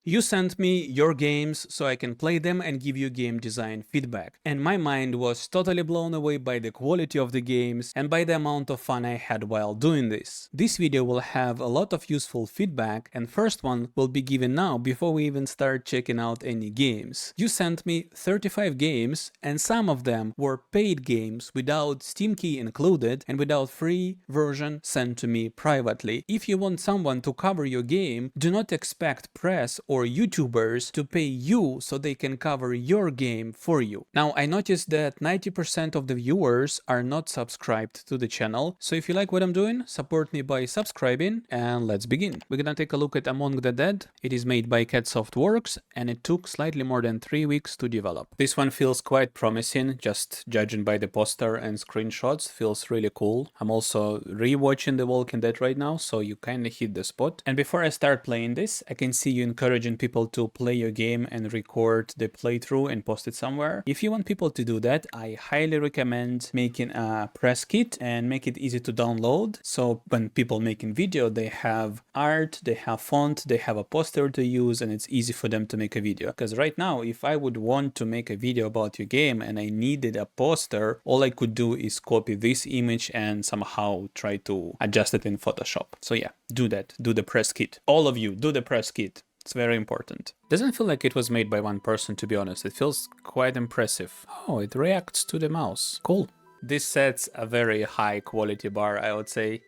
You sent me your games so I can play them and give you game design feedback. And my mind was totally blown away by the quality of the games and by the amount of fun I had while doing this. This video will have a lot of useful feedback, and first one will be given now before we even start checking out any games. You sent me 35 games, and some of them were paid games without Steam key included and without free version sent to me privately. If you want someone to cover your game, do not expect press or YouTubers to pay you so they can cover your game for you. Now, I noticed that 90% of the viewers are not subscribed to the channel, so if you like what I'm doing, support me by subscribing, and let's begin. We're gonna take a look at Among the Dead. It is made by Catsoft Works, and it took slightly more than 3 weeks to develop. This one feels quite promising, just judging by the poster and screenshots, feels really cool. I'm also rewatching The Walking Dead right now, so you kinda hit the spot. And before I start playing this, I can see you encouraging people to play your game and record the playthrough and post it somewhere. If you want people to do that, I highly recommend making a press kit and make it easy to download. So when people making video, they have art, they have font, they have a poster to use, and it's easy for them to make a video. Because right now, if I would want to make a video about your game and I needed a poster, all I could do is copy this image and somehow try to adjust it in Photoshop. So yeah, do that. Do the press kit. All of you, do the press kit. It's very important. Doesn't feel like it was made by one person, to be honest. It feels quite impressive. Oh, it reacts to the mouse. Cool. This sets a very high quality bar, I would say.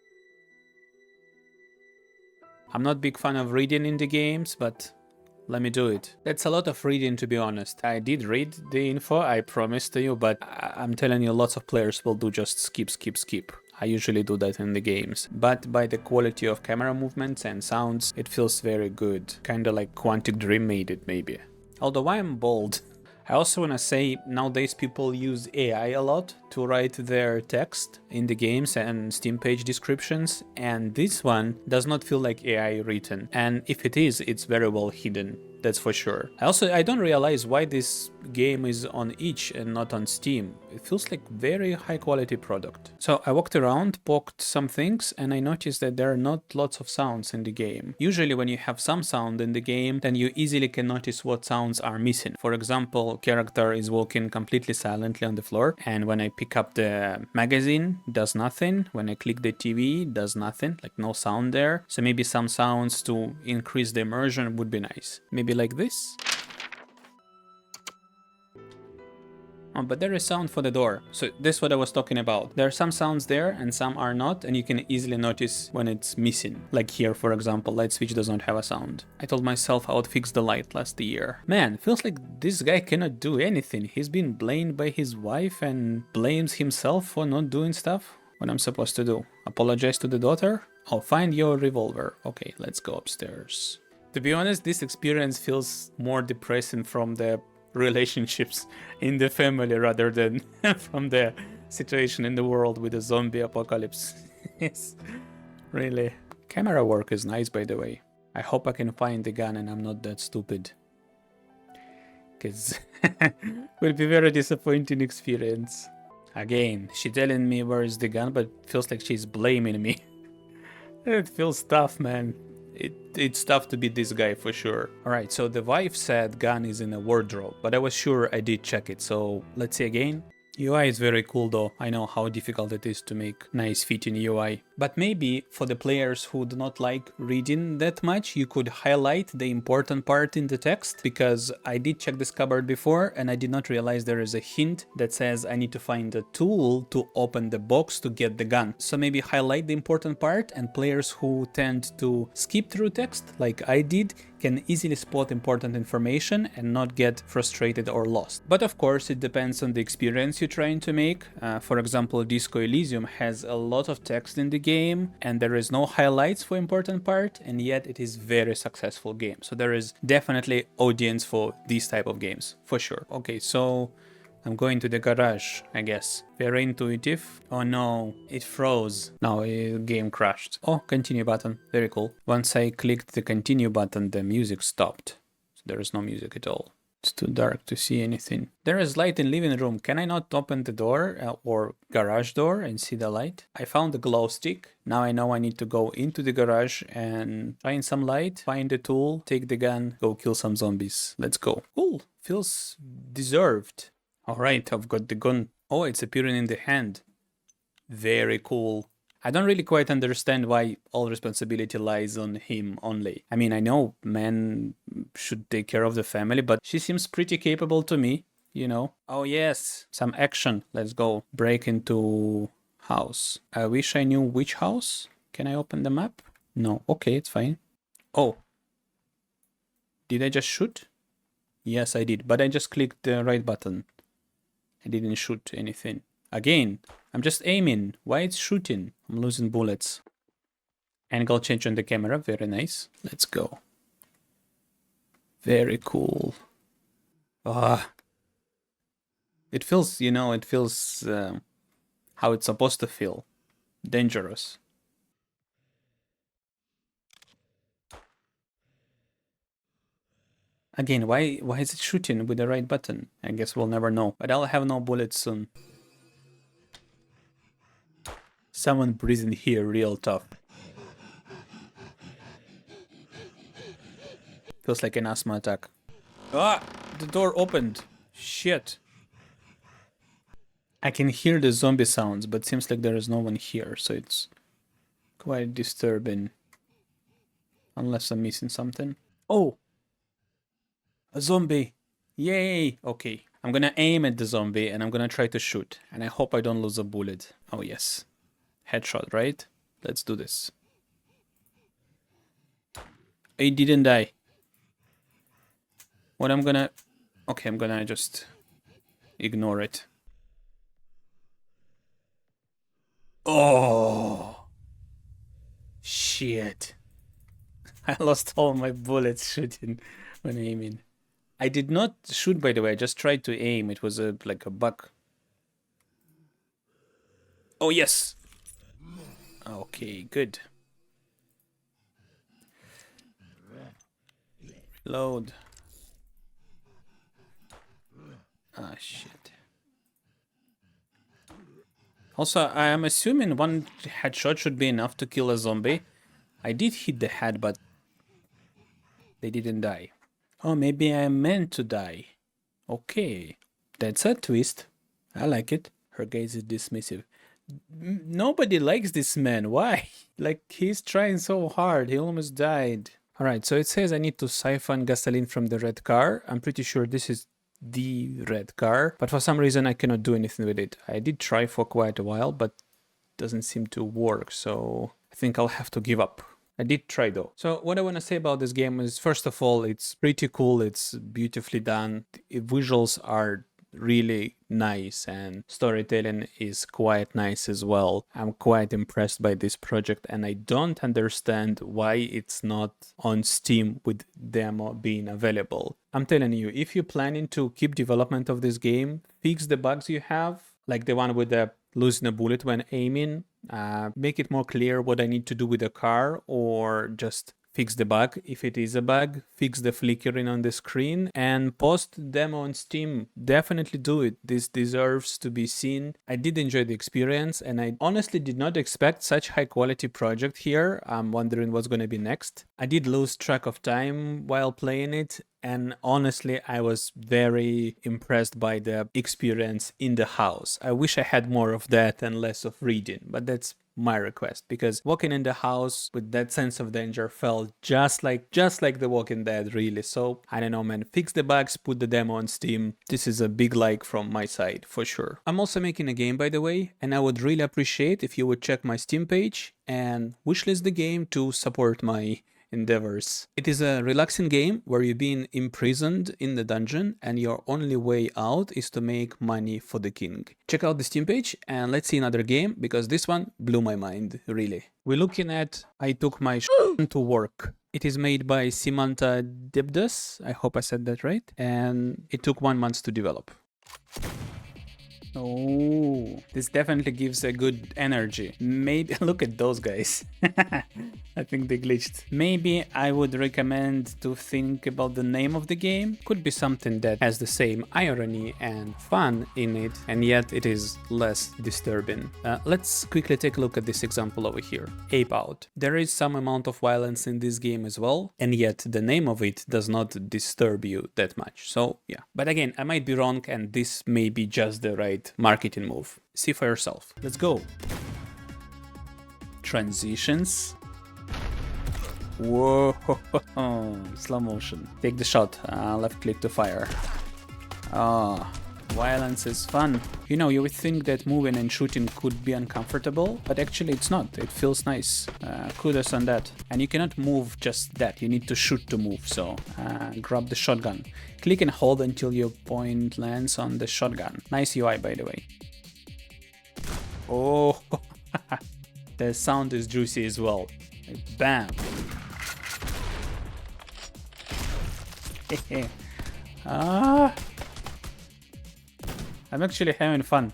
I'm not a big fan of reading in the games, but let me do it. That's a lot of reading, to be honest. I did read the info, I promise to you, but I'm telling you, lots of players will do just skip, skip, skip. I usually do that in the games, but by the quality of camera movements and sounds, it feels very good. Kinda like Quantic Dream made it, maybe. Although I am bold. I also wanna say, nowadays people use AI a lot to write their text in the games and Steam page descriptions, and this one does not feel like AI written. And if it is, it's very well hidden. That's for sure. I don't realize why this game is on itch and not on Steam. It feels like very high quality product. So I walked around, poked some things, and I noticed that there are not lots of sounds in the game. Usually when you have some sound in the game, then you easily can notice what sounds are missing. For example, character is walking completely silently on the floor, and when I pick up the magazine, it does nothing. When I click the TV, it does nothing, like no sound there. So maybe some sounds to increase the immersion would be nice. Maybe like this. Oh, but there is sound for the door. So this is what I was talking about. There are some sounds there and some are not, and you can easily notice when it's missing. Like here, for example, light switch does not have a sound. I told myself I would fix the light last year. Man, feels like this guy cannot do anything. He's been blamed by his wife and blames himself for not doing stuff. What I'm supposed to do? Apologize to the daughter? Oh, find your revolver. Okay, let's go upstairs. To be honest, this experience feels more depressing from the relationships in the family rather than from the situation in the world with the zombie apocalypse. Yes, really. Camera work is nice, by the way. I hope I can find the gun and I'm not that stupid. Because it will be very disappointing experience. Again, she telling me where is the gun, but it feels like she's blaming me. It feels tough, man. It's tough to beat this guy for sure. Alright, so the wife said gun is in a wardrobe, but I was sure I did check it, so let's see again. UI is very cool though. I know how difficult it is to make nice fitting UI. But maybe for the players who do not like reading that much, you could highlight the important part in the text, because I did check this cupboard before and I did not realize there is a hint that says I need to find a tool to open the box to get the gun. So maybe highlight the important part, and players who tend to skip through text, like I did, can easily spot important information and not get frustrated or lost. But of course, it depends on the experience you're trying to make. For example, Disco Elysium has a lot of text in the game and there is no highlights for important part, and yet it is very successful game. So there is definitely audience for these type of games, for sure. Okay, so I'm going to the garage, I guess. Very intuitive. Oh no, it froze. No, game crashed. Oh, continue button. Very cool. Once I clicked the continue button, the music stopped. So there is no music at all. It's too dark to see anything. There is light in living room. Can I not open the door or garage door and see the light? I found the glow stick. Now I know I need to go into the garage and find some light, find the tool, take the gun, go kill some zombies. Let's go. Cool. Feels deserved. All right, I've got the gun. Oh, it's appearing in the hand. Very cool. I don't really quite understand why all responsibility lies on him only. I mean, I know men should take care of the family, but she seems pretty capable to me, you know. Oh yes, some action. Let's go. Break into house. I wish I knew which house. Can I open the map? No. Okay, it's fine. Oh. Did I just shoot? Yes, I did, but I just clicked the right button. I didn't shoot anything. Again, I'm just aiming. Why it's shooting? I'm losing bullets. Angle change on the camera. Very nice. Let's go. Very cool. Ah. It feels, you know, it feels how it's supposed to feel. Dangerous. Again, why is it shooting with the right button? I guess we'll never know. But I'll have no bullets soon. Someone breathing here real tough. Feels like an asthma attack. Ah! The door opened. Shit. I can hear the zombie sounds, but seems like there is no one here, so it's quite disturbing. Unless I'm missing something. Oh! A zombie! Yay! Okay. I'm gonna aim at the zombie and I'm gonna try to shoot. And I hope I don't lose a bullet. Oh yes. Headshot, right? Let's do this. It didn't die. What I'm gonna... Okay, I'm gonna just ignore it. Oh! Shit. I lost all my bullets shooting when aiming. I did not shoot, by the way. I just tried to aim. It was like a bug. Oh, yes! Okay, good. Reload. Ah, shit. Also, I am assuming one headshot should be enough to kill a zombie. I did hit the head, but they didn't die. Oh, maybe I am meant to die. Okay. That's a twist. I like it. Her gaze is dismissive. Nobody likes this man. Why? Like, he's trying so hard. He almost died. Alright, so it says I need to siphon gasoline from the red car. I'm pretty sure this is the red car, but for some reason I cannot do anything with it. I did try for quite a while, but it doesn't seem to work, so I think I'll have to give up. I did try though. So what I want to say about this game is, first of all, it's pretty cool. It's beautifully done. The visuals are really nice and storytelling is quite nice as well. I'm quite impressed by this project and I don't understand why it's not on Steam with demo being available. I'm telling you, if you're planning to keep development of this game, fix the bugs you have, like the one with the losing a bullet when aiming, make it more clear what I need to do with the car, or just fix the bug if it is a bug, fix the flickering on the screen, and post the demo on Steam. Definitely do it. This deserves to be seen. I did enjoy the experience and I honestly did not expect such high quality project here. I'm wondering what's going to be next. I did lose track of time while playing it, and honestly I was very impressed by the experience in the house. I wish I had more of that and less of reading, but that's my request, because walking in the house with that sense of danger felt just like The Walking Dead, really. So I don't know, man, fix the bugs, put the demo on Steam. This is a big like from my side for sure. I'm also making a game, by the way, and I would really appreciate if you would check my Steam page and wishlist the game to support my endeavors. It is a relaxing game where you're being imprisoned in the dungeon and your only way out is to make money for the king. Check out the Steam page and let's see another game, because this one blew my mind, really. We're looking at I Took My to Work. It is made by Seemanta Debdas, I hope I said that right, and it took 1 month to develop. Oh, this definitely gives a good energy. Maybe look at those guys. I think they glitched. Maybe I would recommend to think about the name of the game. Could be something that has the same irony and fun in it, and yet it is less disturbing. Let's quickly take a look at this example over here. Ape Out. There is some amount of violence in this game as well, and yet the name of it does not disturb you that much. So yeah, but again, I might be wrong, and this may be just the right marketing move. See for yourself. Let's go. Transitions. Whoa, slow motion. Take the shot, left click to fire. Ah, violence is fun. You know, you would think that moving and shooting could be uncomfortable, but actually it's not. It feels nice. Kudos on that. And you cannot move just that. You need to shoot to move, so grab the shotgun. Click and hold until your point lands on the shotgun. Nice UI, by the way. Oh, the sound is juicy as well. Like, bam. Ah, I'm actually having fun.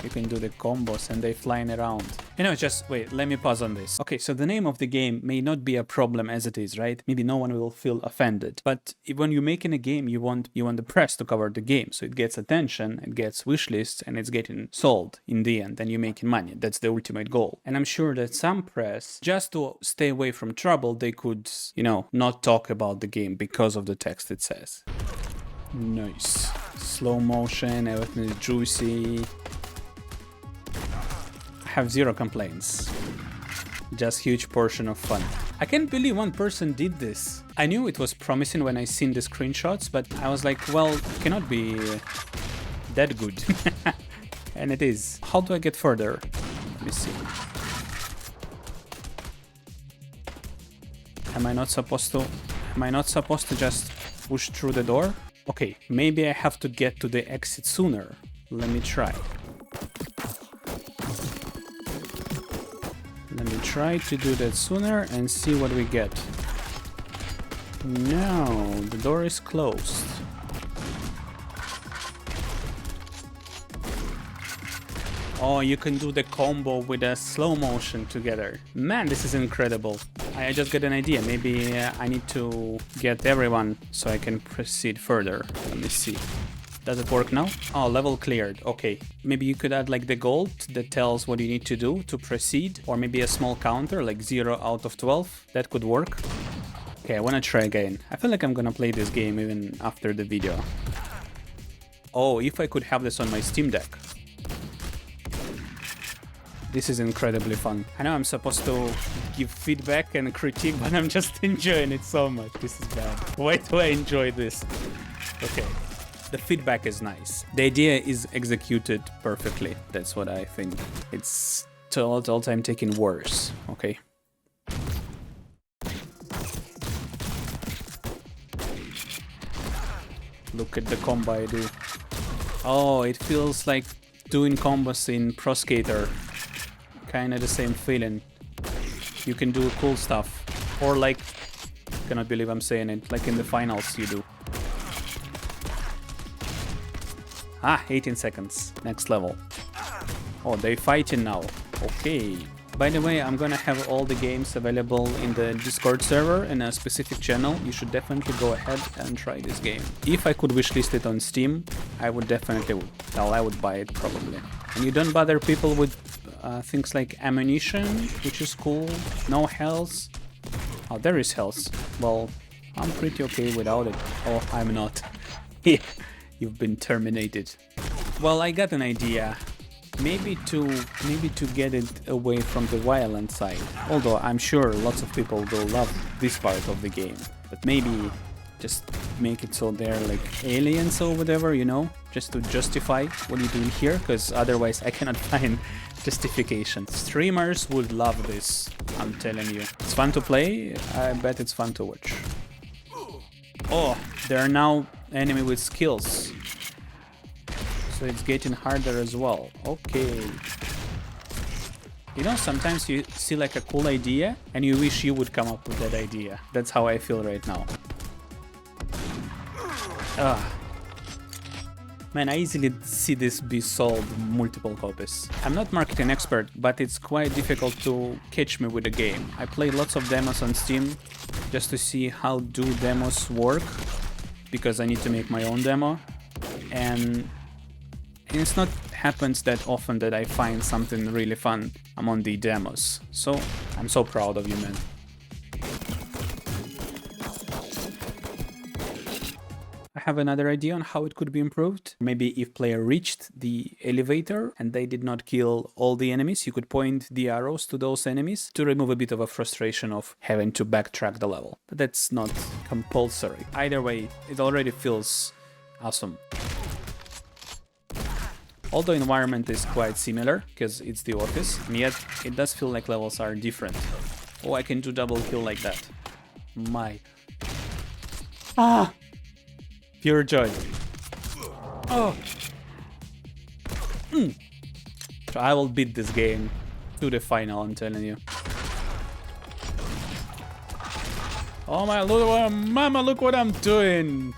You can do the combos and they flying around. You know, just wait, let me pause on this. Okay, so the name of the game may not be a problem as it is, right? Maybe no one will feel offended. But when you're making a game, you want the press to cover the game. So it gets attention, it gets wish lists, and it's getting sold in the end, and you're making money. That's the ultimate goal. And I'm sure that some press, just to stay away from trouble, they could, you know, not talk about the game because of the text it says. Nice. Slow motion, everything is juicy. Have zero complaints. Just huge portion of fun. I can't believe one person did this. I knew it was promising when I seen the screenshots, but I was like, well, it cannot be that good. And it is. How do I get further? Let me see. Am I not supposed to just push through the door? Okay, maybe I have to get to the exit sooner. Let me try. Let me try to do that sooner and see what we get. No, the door is closed. Oh, you can do the combo with a slow motion together. Man, this is incredible. I just got an idea. Maybe I need to get everyone so I can proceed further. Let me see. Does it work now? Oh, level cleared. Okay. Maybe you could add like the gold that tells what you need to do to proceed, or maybe a small counter like 0 out of 12. That could work. Okay, I wanna try again. I feel like I'm gonna play this game even after the video. Oh, if I could have this on my Steam Deck. This is incredibly fun. I know I'm supposed to give feedback and critique, but I'm just enjoying it so much. This is bad. Why do I enjoy this? Okay. The feedback is nice. The idea is executed perfectly. That's what I think. It's all time taking worse. Okay. Look at the combo I do. Oh, it feels like doing combos in Pro Skater. Kinda the same feeling. You can do cool stuff. Or like, cannot believe I'm saying it, like in the finals you do. Ah, 18 seconds. Next level. Oh, they're fighting now. Okay. By the way, I'm gonna have all the games available in the Discord server in a specific channel. You should definitely go ahead and try this game. If I could wishlist it on Steam, I would definitely would. Well, I would buy it probably. And you don't bother people with things like ammunition, which is cool. No health. Oh, there is health. Well, I'm pretty okay without it. Oh, I'm not. You've been terminated. Well, I got an idea. Maybe to get it away from the violent side. Although I'm sure lots of people will love this part of the game. But maybe just make it so they're like aliens or whatever, you know? Just to justify what you're doing here, because otherwise I cannot find justification. Streamers would love this, I'm telling you. It's fun to play, I bet it's fun to watch. Oh, there are now enemy with skills. So it's getting harder as well. Okay. You know, sometimes you see like a cool idea and you wish you would come up with that idea. That's how I feel right now. Ah. Man, I easily see this be sold multiple copies. I'm not marketing expert, but it's quite difficult to catch me with the game. I played lots of demos on Steam just to see how do demos work, because I need to make my own demo. And it's not happens that often that I find something really fun among the demos. So I'm so proud of you, man. I have another idea on how it could be improved. Maybe if player reached the elevator and they did not kill all the enemies, you could point the arrows to those enemies to remove a bit of a frustration of having to backtrack the level. But that's not compulsory. Either way, it already feels awesome. Although environment is quite similar, because it's the office, and yet it does feel like levels are different. Oh, I can do double kill like that. My... Ah! Pure joy. Oh! So I will beat this game to the final, I'm telling you. Oh my, look, mama, look what I'm doing!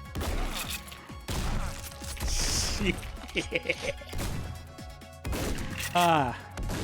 Ah,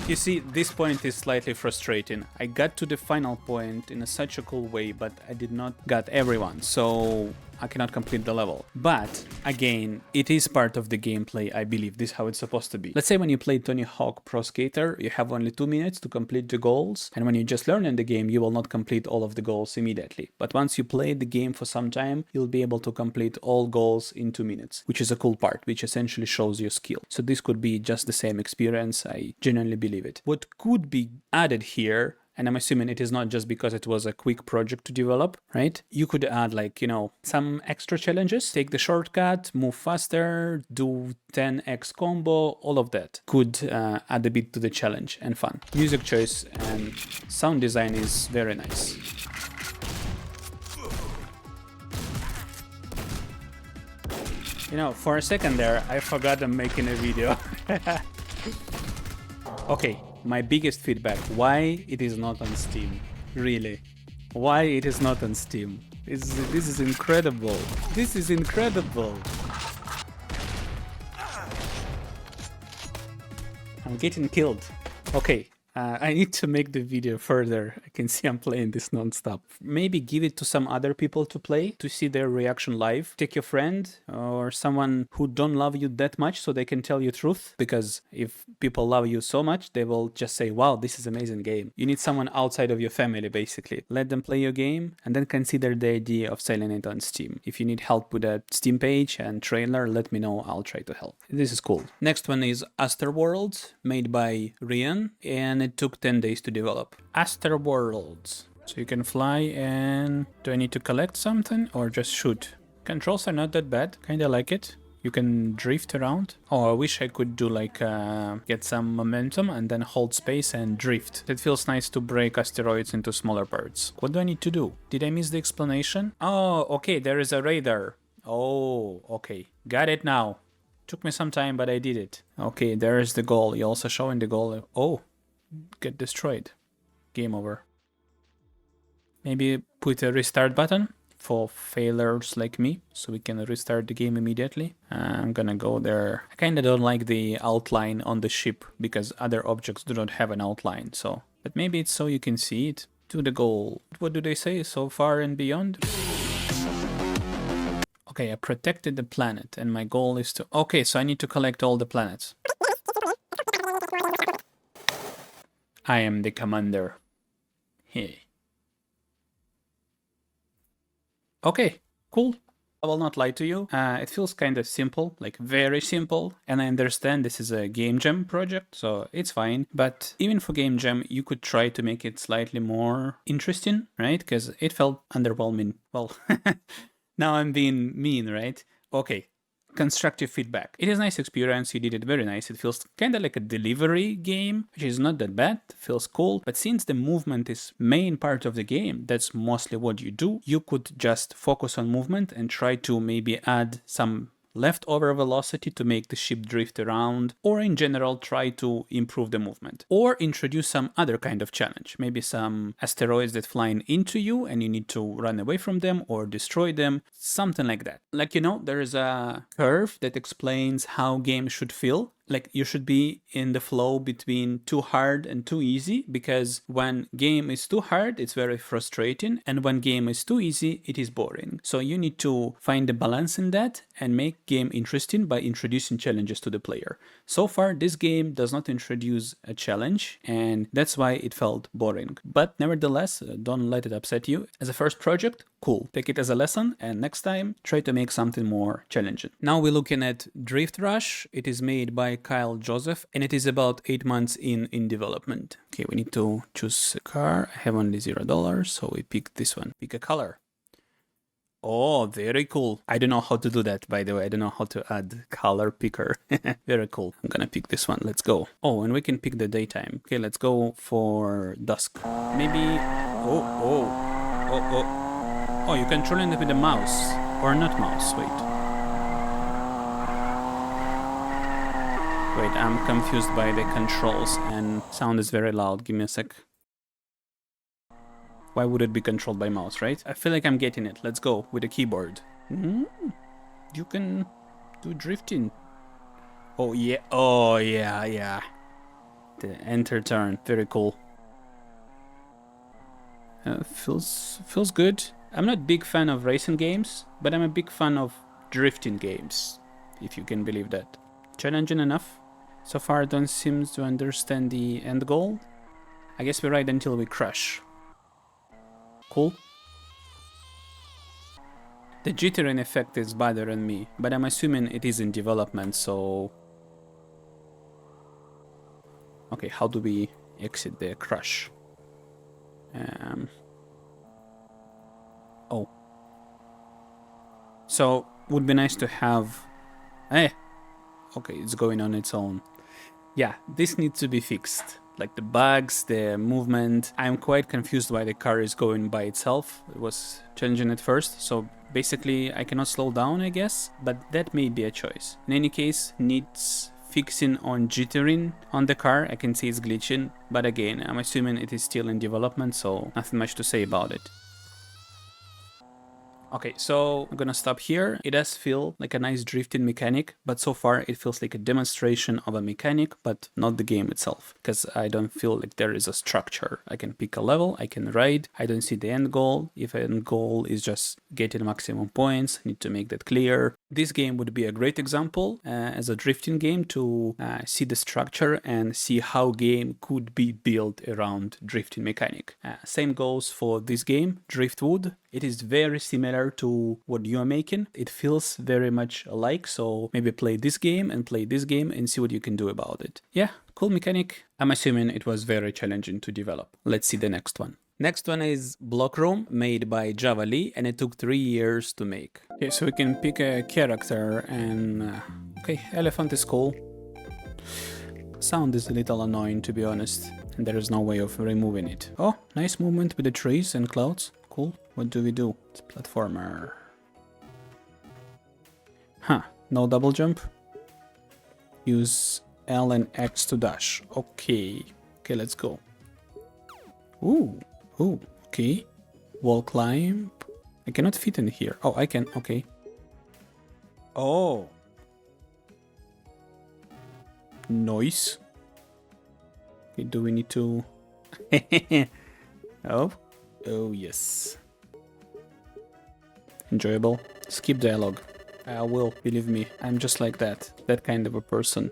you see, this point is slightly frustrating. I got to the final point in such a cool way, but I did not get everyone, so I cannot complete the level. But, again, it is part of the gameplay, I believe. This is how it's supposed to be. Let's say when you play Tony Hawk Pro Skater, you have only 2 minutes to complete the goals, and when you just learn in the game, you will not complete all of the goals immediately. But once you play the game for some time, you'll be able to complete all goals in 2 minutes, which is a cool part, which essentially shows your skill. So this could be just the same experience, I genuinely believe it. What could be added here, and I'm assuming it is not just because it was a quick project to develop, right? You could add, like, you know, some extra challenges, take the shortcut, move faster, do 10x combo, all of that could add a bit to the challenge and fun. Music choice and sound design is very nice. You know, for a second there, I forgot I'm making a video. Okay. My biggest feedback, why it is not on Steam, really, why it is not on Steam, this is incredible, this is incredible. I'm getting killed. Okay, I need to make the video further. I can see I'm playing this non-stop. Maybe give it to some other people to play, to see their reaction live. Take your friend or someone who don't love you that much so they can tell you truth. Because if people love you so much, they will just say, wow, this is an amazing game. You need someone outside of your family, basically. Let them play your game and then consider the idea of selling it on Steam. If you need help with a Steam page and trailer, let me know. I'll try to help. This is cool. Next one is Asterworlds, made by Rheyan, and it took 10 days to develop. Asterworlds. So you can fly, and do I need to collect something or just shoot? Controls are not that bad, kinda like it. You can drift around. Oh, I wish I could do like get some momentum and then hold space and drift. It feels nice to break asteroids into smaller parts. What do I need to do? Did I miss the explanation? Oh, okay, there is a radar. Oh, okay, got it now. Took me some time, but I did it. Okay, there is the goal. You're also showing the goal. Oh, get destroyed. Game over. Maybe put a restart button for failures like me, so we can restart the game immediately. I'm gonna go there. I kinda don't like the outline on the ship, because other objects do not have an outline, so... But maybe it's so you can see it. To the goal. What do they say? So far and beyond? Okay, I protected the planet, and my goal is to... Okay, so I need to collect all the planets. I am the commander. Hey. Okay, cool. I will not lie to you. It feels kind of simple, like very simple. And I understand this is a game jam project, so it's fine. But even for game jam, you could try to make it slightly more interesting, right? Because it felt underwhelming. Well, now I'm being mean, right? Okay. Constructive feedback. It is a nice experience, you did it very nice. It feels kind of like a delivery game, which is not that bad, feels cool. But since the movement is main part of the game, that's mostly what you do, you could just focus on movement and try to maybe add some leftover velocity to make the ship drift around, or in general try to improve the movement. Or introduce some other kind of challenge, maybe some asteroids that fly into you and you need to run away from them or destroy them, something like that. Like, you know, there is a curve that explains how games should feel. Like, you should be in the flow between too hard and too easy, because when game is too hard, it's very frustrating, and when game is too easy, it is boring. So you need to find the balance in that and make game interesting by introducing challenges to the player. So far, this game does not introduce a challenge, and that's why it felt boring. But nevertheless, don't let it upset you. As a first project, cool. Take it as a lesson, and next time, try to make something more challenging. Now we're looking at Drift Rush. It is made by Kyle Joseph, and it is about 8 months in development. Okay, we need to choose a car. I have only $0, so we pick this one. Pick a color. Oh, very cool. I don't know how to do that, by the way. I don't know how to add color picker. Very cool. I'm gonna pick this one. Let's go. Oh, and we can pick the daytime. Okay, let's go for dusk. Maybe... Oh, you control it with the mouse. Or not mouse, Wait, I'm confused by the controls and sound is very loud. Give me a sec. Why would it be controlled by mouse, right? I feel like I'm getting it. Let's go with the keyboard. You can do drifting. Oh yeah. The enter turn, very cool. Feels good. I'm not a big fan of racing games, but I'm a big fan of drifting games, if you can believe that. Challenging enough. So far, I don't seem to understand the end goal. I guess we ride until we crash. Cool. The jittering effect is bothering me, but I'm assuming it is in development, so... Okay, how do we exit the crash? Oh. So, would be nice to have... Okay, it's going on its own. Yeah, this needs to be fixed. Like the bugs, the movement. I'm quite confused why the car is going by itself. It was challenging at first, so basically I cannot slow down, I guess, but that may be a choice. In any case, needs fixing on jittering on the car. I can see it's glitching, but again, I'm assuming it is still in development, so nothing much to say about it. Okay, so I'm gonna stop here. It does feel like a nice drifting mechanic, but so far it feels like a demonstration of a mechanic, but not the game itself, because I don't feel like there is a structure. I can pick a level, I can ride, I don't see the end goal. If end goal is just getting maximum points, I need to make that clear. This game would be a great example as a drifting game to see the structure and see how game could be built around drifting mechanic. Same goes for this game, Driftwood. It is very similar to what you are making. It feels very much alike, so maybe play this game and see what you can do about it. Yeah, cool mechanic. I'm assuming it was very challenging to develop. Let's see the next one. Next one is Block Room, made by Javali, and it took 3 years to make. Okay, so we can pick a character and... okay, elephant is cool. Sound is a little annoying, to be honest, and there is no way of removing it. Oh, nice movement with the trees and clouds. Cool. What do we do? It's a platformer. Huh, no double jump. Use L and X to dash. Okay. Okay, let's go. Ooh, okay. Wall climb. I cannot fit in here. Oh, I can, okay. Oh. Noise. Okay, do we need to... Oh, yes. Enjoyable. Skip dialogue. I will, believe me. I'm just like that. That kind of a person.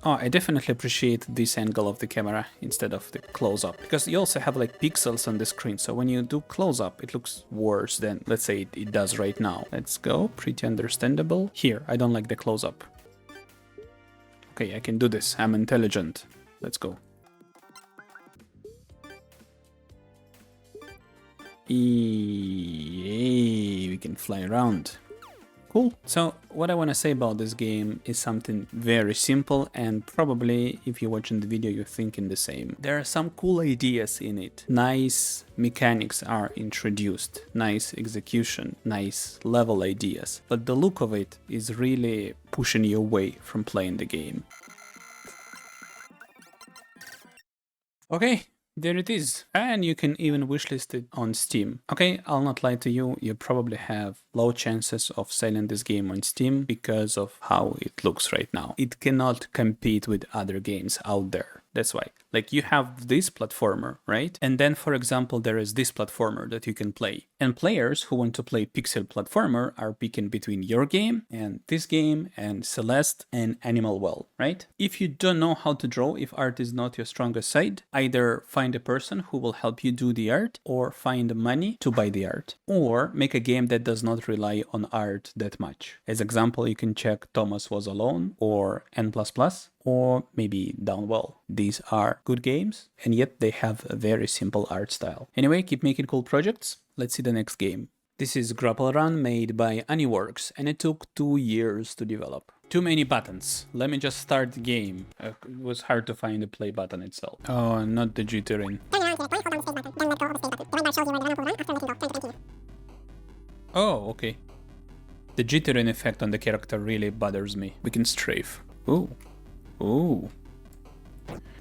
Oh, I definitely appreciate this angle of the camera instead of the close-up. Because you also have like pixels on the screen, so when you do close-up, it looks worse than, let's say, it does right now. Let's go. Pretty understandable. Here, I don't like the close-up. Okay, I can do this. I'm intelligent. Let's go. Yay, we can fly around. Cool. So what I want to say about this game is something very simple, and probably if you're watching the video you're thinking the same. There are some cool ideas in it. Nice mechanics are introduced, nice execution, nice level ideas, but the look of it is really pushing you away from playing the game. Okay. There it is, and you can even wishlist it on Steam. Okay, I'll not lie to you, you probably have low chances of selling this game on Steam because of how it looks right now. It cannot compete with other games out there. That's why. Like, you have this platformer, right? And then, for example, there is this platformer that you can play. And players who want to play pixel platformer are picking between your game and this game and Celeste and Animal Well, right? If you don't know how to draw, if art is not your strongest side, either find a person who will help you do the art, or find money to buy the art, or make a game that does not rely on art that much. As example, you can check Thomas Was Alone or N++, or maybe Downwell. These are good games, and yet they have a very simple art style. Anyway, keep making cool projects. Let's see the next game. This is Grapple Run made by Asterworlds, and it took 2 years to develop. Too many buttons. Let me just start the game. It was hard to find the play button itself. Oh, not the jittering. Oh, okay. The jittering effect on the character really bothers me. We can strafe. Ooh. Ooh.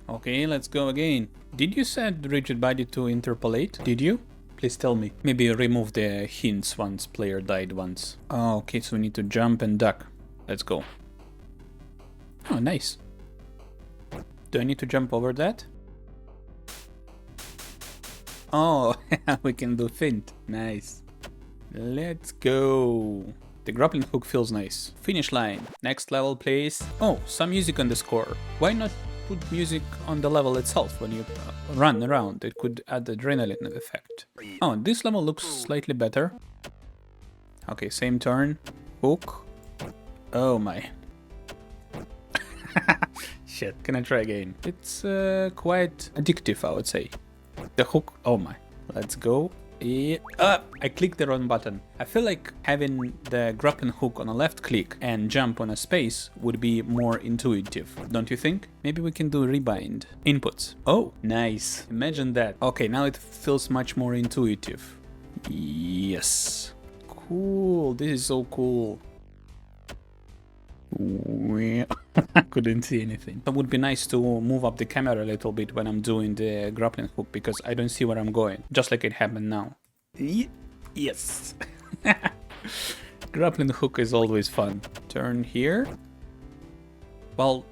Okay, let's go again. Did you set rigid body to interpolate? Did you? Please tell me. Maybe remove the hints once player died once. Oh, okay, so we need to jump and duck. Let's go. Oh, nice. Do I need to jump over that? Oh, we can do feint. Nice. Let's go. The grappling hook feels nice. Finish line. Next level, please. Oh, some music on the score. Why not put music on the level itself when you run around? It could add adrenaline effect. Oh, this level looks slightly better. Okay, same turn. Hook. Oh my. Shit, can I try again? It's quite addictive, I would say. The hook. Oh my. Let's go. I clicked the wrong button. I feel like having the grappling hook on a left click and jump on a space would be more intuitive, don't you think? Maybe we can do rebind. Inputs. Oh, nice. Imagine that. Okay, now it feels much more intuitive. Yes. Cool. This is so cool. I couldn't see anything. It would be nice to move up the camera a little bit when I'm doing the grappling hook, because I don't see where I'm going, just like it happened now. Yes. Grappling hook is always fun. Turn here. Well,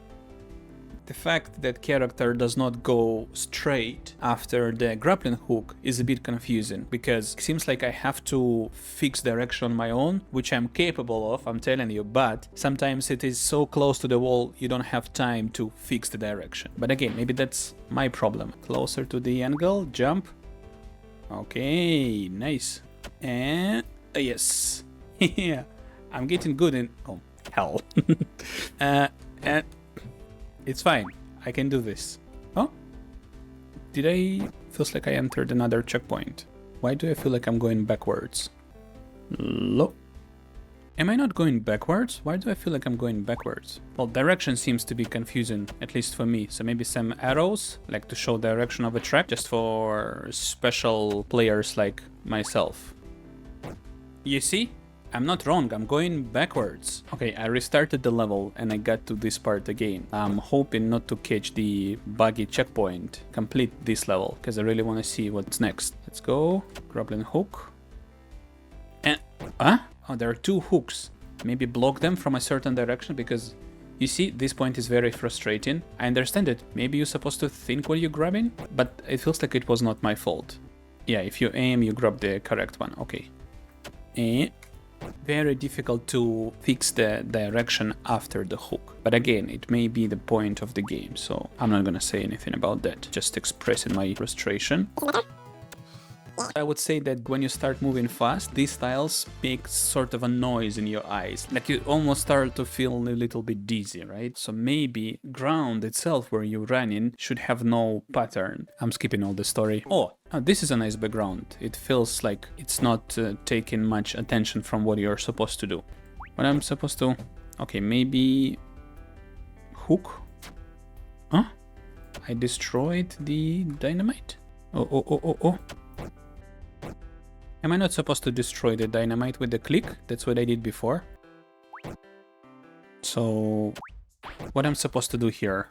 the fact that character does not go straight after the grappling hook is a bit confusing, because it seems like I have to fix direction on my own, which I'm capable of, I'm telling you, but sometimes it is so close to the wall you don't have time to fix the direction. But again, maybe that's my problem. Closer to the angle, jump. Okay, nice. And yes. Yeah, I'm getting good in... Oh, hell. And it's fine. I can do this. Oh? Did I... Feels like I entered another checkpoint. Why do I feel like I'm going backwards? Low. Am I not going backwards? Why do I feel like I'm going backwards? Well, direction seems to be confusing, at least for me. So maybe some arrows, like to show direction of a track, just for special players like myself. You see? I'm not wrong, I'm going backwards. Okay, I restarted the level and I got to this part again. I'm hoping not to catch the buggy checkpoint. Complete this level, because I really want to see what's next. Let's go. Grappling hook. And... Huh? Oh, there are 2 hooks. Maybe block them from a certain direction, because... You see, this point is very frustrating. I understand it. Maybe you're supposed to think what you're grabbing, but it feels like it was not my fault. Yeah, if you aim, you grab the correct one. Okay. And... Very difficult to fix the direction after the hook. But again, it may be the point of the game, so I'm not gonna say anything about that. Just expressing my frustration. I would say that when you start moving fast, these tiles make sort of a noise in your eyes. Like you almost start to feel a little bit dizzy, right? So maybe ground itself where you're running should have no pattern. I'm skipping all the story. Oh, this is a nice background. It feels like it's not taking much attention from what you're supposed to do. What I'm supposed to... Okay, maybe... Hook? Huh? I destroyed the dynamite? Oh. Am I not supposed to destroy the dynamite with the click? That's what I did before. So... What I'm supposed to do here?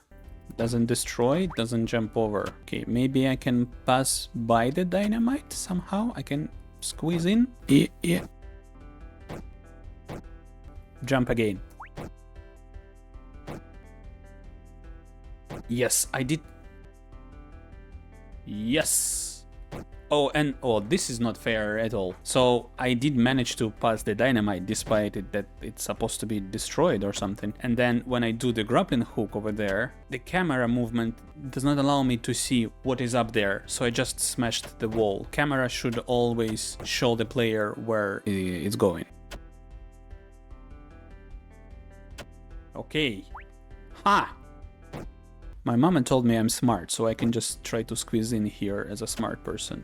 Doesn't destroy, doesn't jump over. Okay, maybe I can pass by the dynamite somehow. I can squeeze in. Yeah. Jump again. Yes, I did. Yes. Oh, and this is not fair at all. So I did manage to pass the dynamite despite it that it's supposed to be destroyed or something. And then when I do the grappling hook over there, the camera movement does not allow me to see what is up there. So I just smashed the wall. Camera should always show the player where it's going. Okay. Ha! My mama told me I'm smart, so I can just try to squeeze in here as a smart person.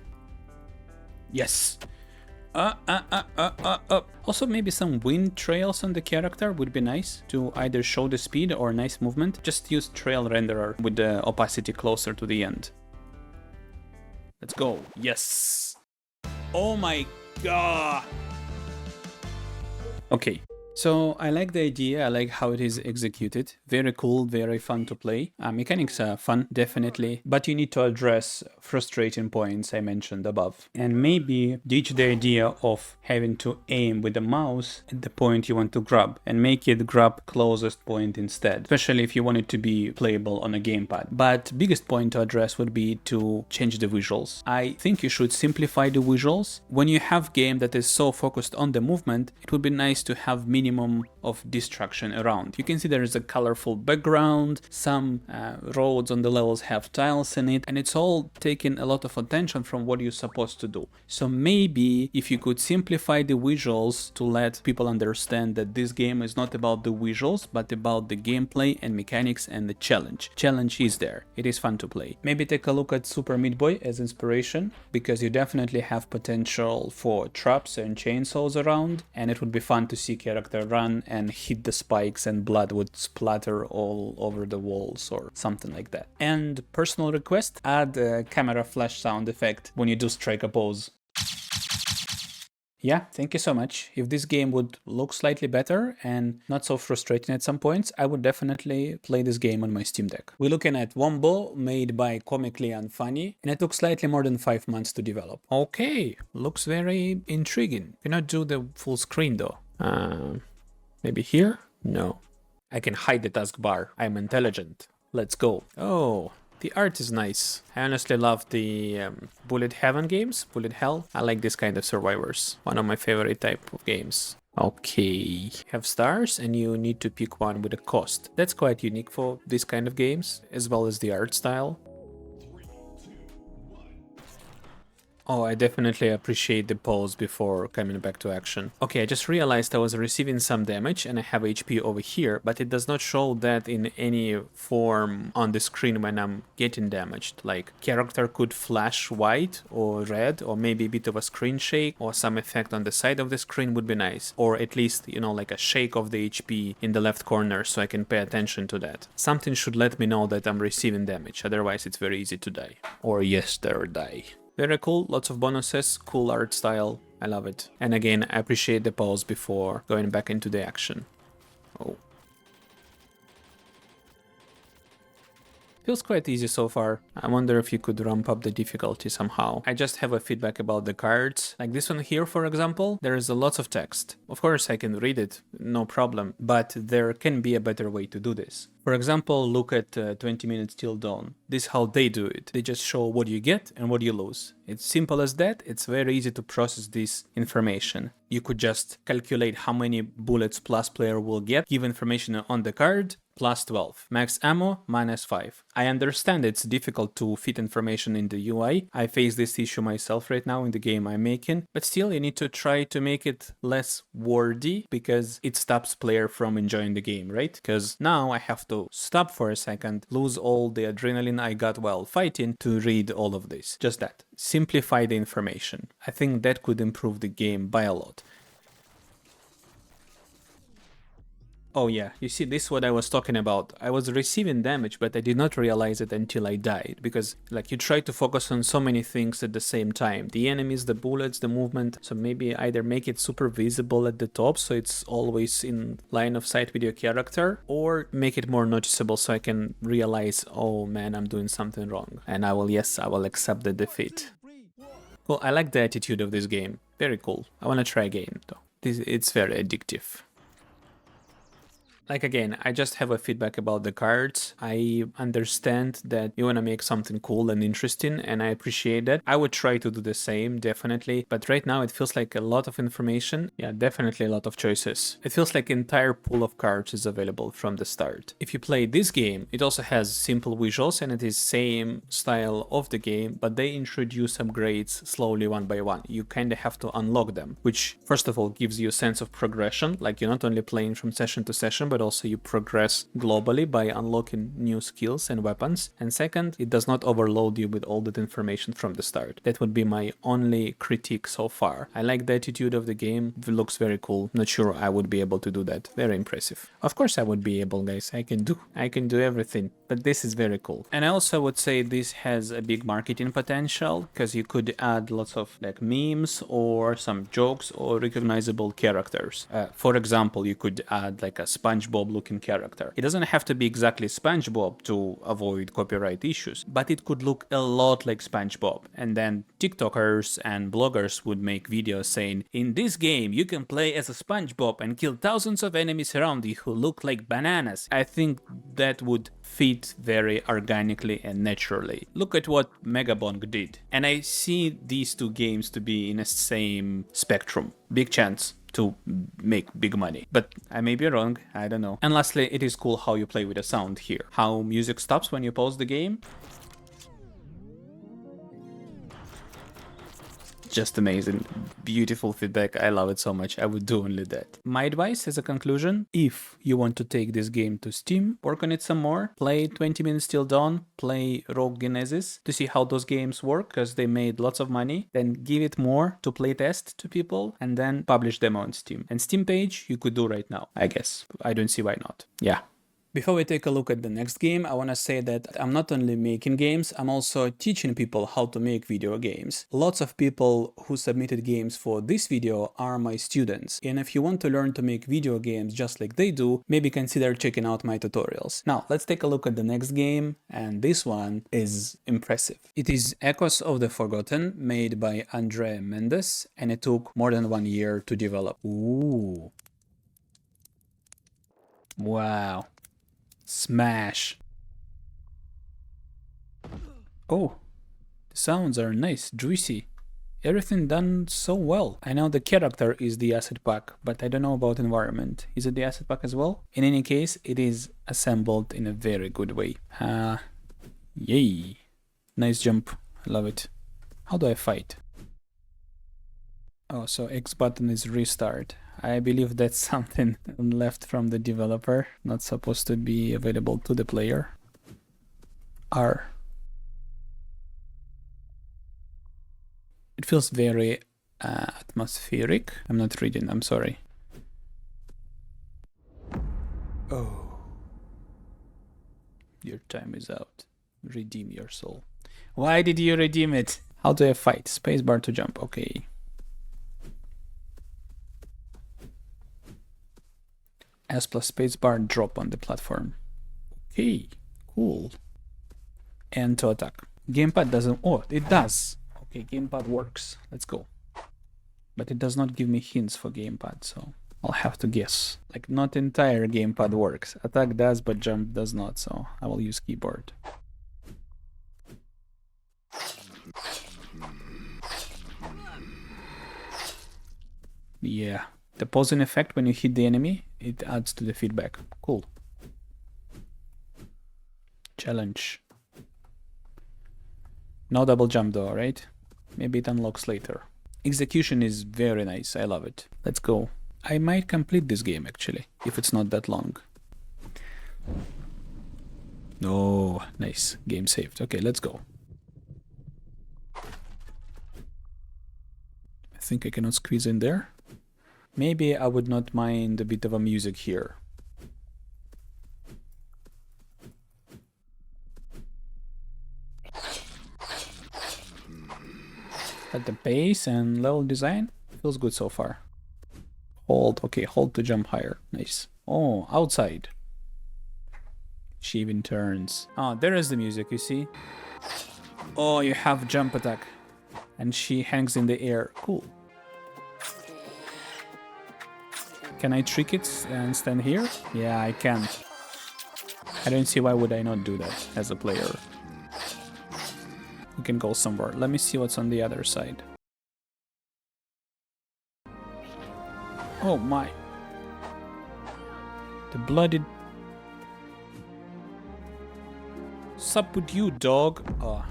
Yes! Also, maybe some wind trails on the character would be nice to either show the speed or nice movement. Just use trail renderer with the opacity closer to the end. Let's go. Yes! Oh my god! Okay. So I like the idea, I like how it is executed. Very cool, very fun to play. Mechanics are fun, definitely, but you need to address frustrating points I mentioned above. And maybe ditch the idea of having to aim with the mouse at the point you want to grab and make it grab closest point instead, especially if you want it to be playable on a gamepad. But biggest point to address would be to change the visuals. I think you should simplify the visuals. When you have game that is so focused on the movement, it would be nice to have minimum of distraction around. You can see there is a colorful background, some roads on the levels have tiles in it, and it's all taking a lot of attention from what you're supposed to do. So maybe if you could simplify the visuals to let people understand that this game is not about the visuals, but about the gameplay and mechanics and the challenge. Challenge is there. It is fun to play. Maybe take a look at Super Meat Boy as inspiration, because you definitely have potential for traps and chainsaws around, and it would be fun to see character run and hit the spikes and blood would splatter all over the walls or something like that. And personal request, add a camera flash sound effect when you do strike a pose. Yeah, thank you so much. If this game would look slightly better and not so frustrating at some points, I would definitely play this game on my Steam Deck. We're looking at WOMBO, made by ComicallyUnfunny, and it took slightly more than 5 months to develop. Okay, looks very intriguing. Cannot do the full screen though. Maybe here? No. I can hide the taskbar. I'm intelligent. Let's go. Oh, the art is nice. I honestly love the Bullet Heaven games, Bullet Hell. I like this kind of survivors. One of my favorite type of games. Okay, have stars and you need to pick one with a cost. That's quite unique for this kind of games, as well as the art style. Oh, I definitely appreciate the pause before coming back to action. Okay, I just realized I was receiving some damage and I have HP over here, but it does not show that in any form on the screen when I'm getting damaged. Like, character could flash white or red, or maybe a bit of a screen shake, or some effect on the side of the screen would be nice. Or at least, you know, like a shake of the HP in the left corner so I can pay attention to that. Something should let me know that I'm receiving damage, otherwise it's very easy to die. Or yes, there die. Very cool, lots of bonuses, cool art style, I love it. And again, I appreciate the pause before going back into the action. Oh. Feels quite easy so far. I wonder if you could ramp up the difficulty somehow. I just have a feedback about the cards. Like this one here, for example, there is a lot of text. Of course, I can read it, no problem, but there can be a better way to do this. For example, look at 20 minutes till dawn. This is how they do it. They just show what you get and what you lose. It's simple as that. It's very easy to process this information. You could just calculate how many bullets plus player will get, give information on the card, plus 12. Max ammo, minus 5. I understand it's difficult to fit information in the UI. I face this issue myself right now in the game I'm making, but still you need to try to make it less wordy because it stops player from enjoying the game, right? Because now I have to stop for a second, lose all the adrenaline I got while fighting to read all of this. Just that. Simplify the information. I think that could improve the game by a lot. Oh yeah, you see, this is what I was talking about. I was receiving damage, but I did not realize it until I died, because like you try to focus on so many things at the same time. The enemies, the bullets, the movement, so maybe either make it super visible at the top so it's always in line of sight with your character, or make it more noticeable so I can realize, oh man, I'm doing something wrong. And I will accept the defeat. Well, I like the attitude of this game. Very cool. I want to try again though. It's very addictive. Like again, I just have a feedback about the cards. I understand that you want to make something cool and interesting, and I appreciate that. I would try to do the same, definitely. But right now it feels like a lot of information. Yeah, definitely a lot of choices. It feels like entire pool of cards is available from the start. If you play this game, it also has simple visuals and it is same style of the game, but they introduce upgrades slowly one by one. You kind of have to unlock them, which first of all gives you a sense of progression. Like you're not only playing from session to session, but also you progress globally by unlocking new skills and weapons. And second, it does not overload you with all that information from the start. That would be my only critique so far. I like the attitude of the game. It looks very cool. Not sure I would be able to do that. Very impressive. Of course I would be able, guys. I can do everything. But this is very cool. And I also would say this has a big marketing potential, because you could add lots of like memes or some jokes or recognizable characters. For example, you could add like a SpongeBob looking character. It doesn't have to be exactly SpongeBob to avoid copyright issues, but it could look a lot like SpongeBob. And then TikTokers and bloggers would make videos saying, in this game you can play as a SpongeBob and kill thousands of enemies around you who look like bananas. I think that would fit very organically and naturally. Look at what Megabong did. And I see these two games to be in the same spectrum. Big chance to make big money. But I may be wrong, I don't know. And lastly, it is cool how you play with the sound here. How music stops when you pause the game. Just amazing. Beautiful feedback. I love it so much. I would do only that. My advice as a conclusion, if you want to take this game to Steam, work on it some more, play 20 minutes till dawn, play Rogue Genesis to see how those games work, because they made lots of money, then give it more to playtest to people, and then publish them on Steam. And Steam page you could do right now, I guess. I don't see why not. Yeah. Before we take a look at the next game, I want to say that I'm not only making games, I'm also teaching people how to make video games. Lots of people who submitted games for this video are my students. And if you want to learn to make video games just like they do, maybe consider checking out my tutorials. Now, let's take a look at the next game, and this one is impressive. It is Echoes of the Forgotten, made by André and Mendes, and it took more than 1 year to develop. Ooh. Wow. Smash. Oh, the sounds are nice, juicy. Everything done so well. I know the character is the asset pack, but I don't know about environment. Is it the asset pack as well? In any case, it is assembled in a very good way. Yay. Nice jump. I love it. How do I fight? Oh, so X button is restart. I believe that's something left from the developer, not supposed to be available to the player. R. It feels very atmospheric. I'm not reading, I'm sorry. Oh. Your time is out. Redeem your soul. Why did you redeem it? How do I fight? Spacebar to jump, okay. S plus spacebar, drop on the platform. Okay, cool. And to attack. Gamepad doesn't... Oh, it does. Okay, gamepad works. Let's go. But it does not give me hints for gamepad, so I'll have to guess. Like, not entire gamepad works. Attack does, but jump does not, so I will use keyboard. Yeah. The pausing effect when you hit the enemy, it adds to the feedback. Cool. Challenge. No double jump though, right? Maybe it unlocks later. Execution is very nice, I love it. Let's go. I might complete this game actually, if it's not that long. Oh, nice. Game saved. Okay, let's go. I think I cannot squeeze in there. Maybe I would not mind a bit of a music here. But the pace and level design feels good so far. Hold, okay, hold to jump higher. Nice. Oh, outside. She even turns. Oh, there is the music, you see? Oh, you have jump attack. And she hangs in the air. Cool. Can I trick it and stand here? Yeah, I can. I don't see why would I not do that as a player. You can go somewhere. Let me see what's on the other side. Oh my. The bloody... Sup with you, dog? Oh.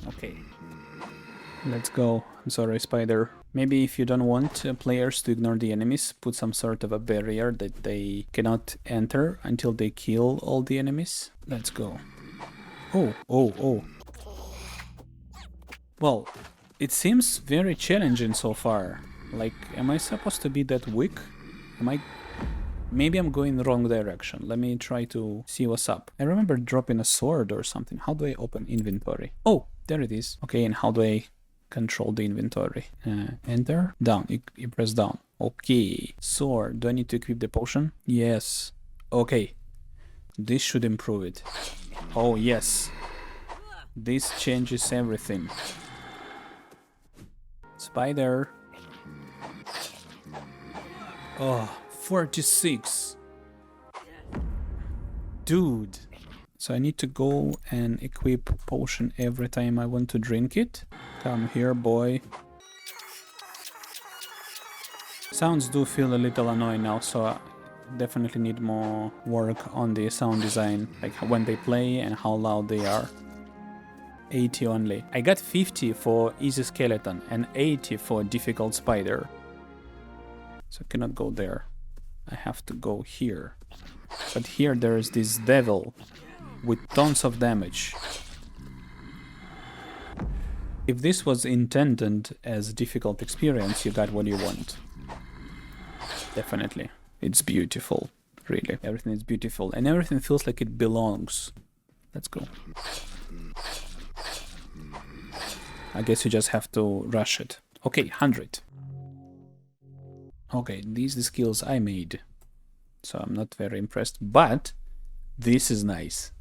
Okay. Let's go. I'm sorry, spider. Maybe if you don't want players to ignore the enemies, put some sort of a barrier that they cannot enter until they kill all the enemies. Let's go. Oh, oh, oh. Well, it seems very challenging so far. Like, am I supposed to be that weak? Am I... Maybe I'm going the wrong direction. Let me try to see what's up. I remember dropping a sword or something. How do I open inventory? Oh, there it is. Okay, and how do I control the inventory? Enter? Down. You press down. Okay. Sword. Do I need to equip the potion? Yes. Okay. This should improve it. Oh, yes. This changes everything. Spider. Oh, 46. Dude. So I need to go and equip potion every time I want to drink it. Come here, boy. Sounds do feel a little annoying now, so I definitely need more work on the sound design, like when they play and how loud they are. 80 only. I got 50 for easy skeleton and 80 for difficult spider. So I cannot go there. I have to go here. But here there is this devil with tons of damage. If this was intended as a difficult experience, you got what you want. Definitely. It's beautiful. Really. Everything is beautiful. And everything feels like it belongs. Let's go. I guess you just have to rush it. Okay, 100. Okay, these are the skills I made. So I'm not very impressed. But this is nice.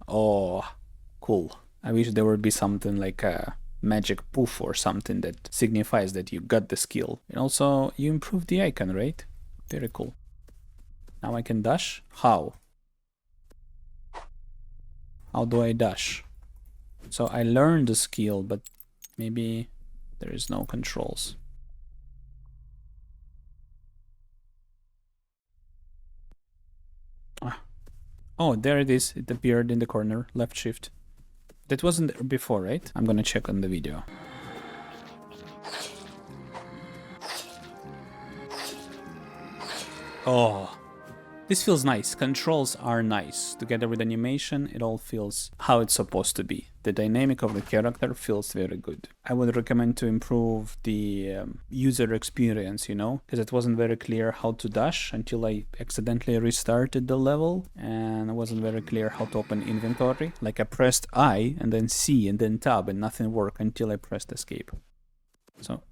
Oh, cool. I wish there would be something like a magic poof or something that signifies that you got the skill. And also, you improved the icon, right? Very cool. Now I can dash? How? How do I dash? So I learned the skill, but maybe there is no controls. Oh, there it is. It appeared in the corner. Left shift. That wasn't there before, right? I'm gonna check on the video. Oh, this feels nice. Controls are nice. Together with animation, it all feels how it's supposed to be. The dynamic of the character feels very good. I would recommend to improve the user experience, you know, because it wasn't very clear how to dash until I accidentally restarted the level, and it wasn't very clear how to open inventory. Like I pressed I and then C and then tab and nothing worked until I pressed escape. So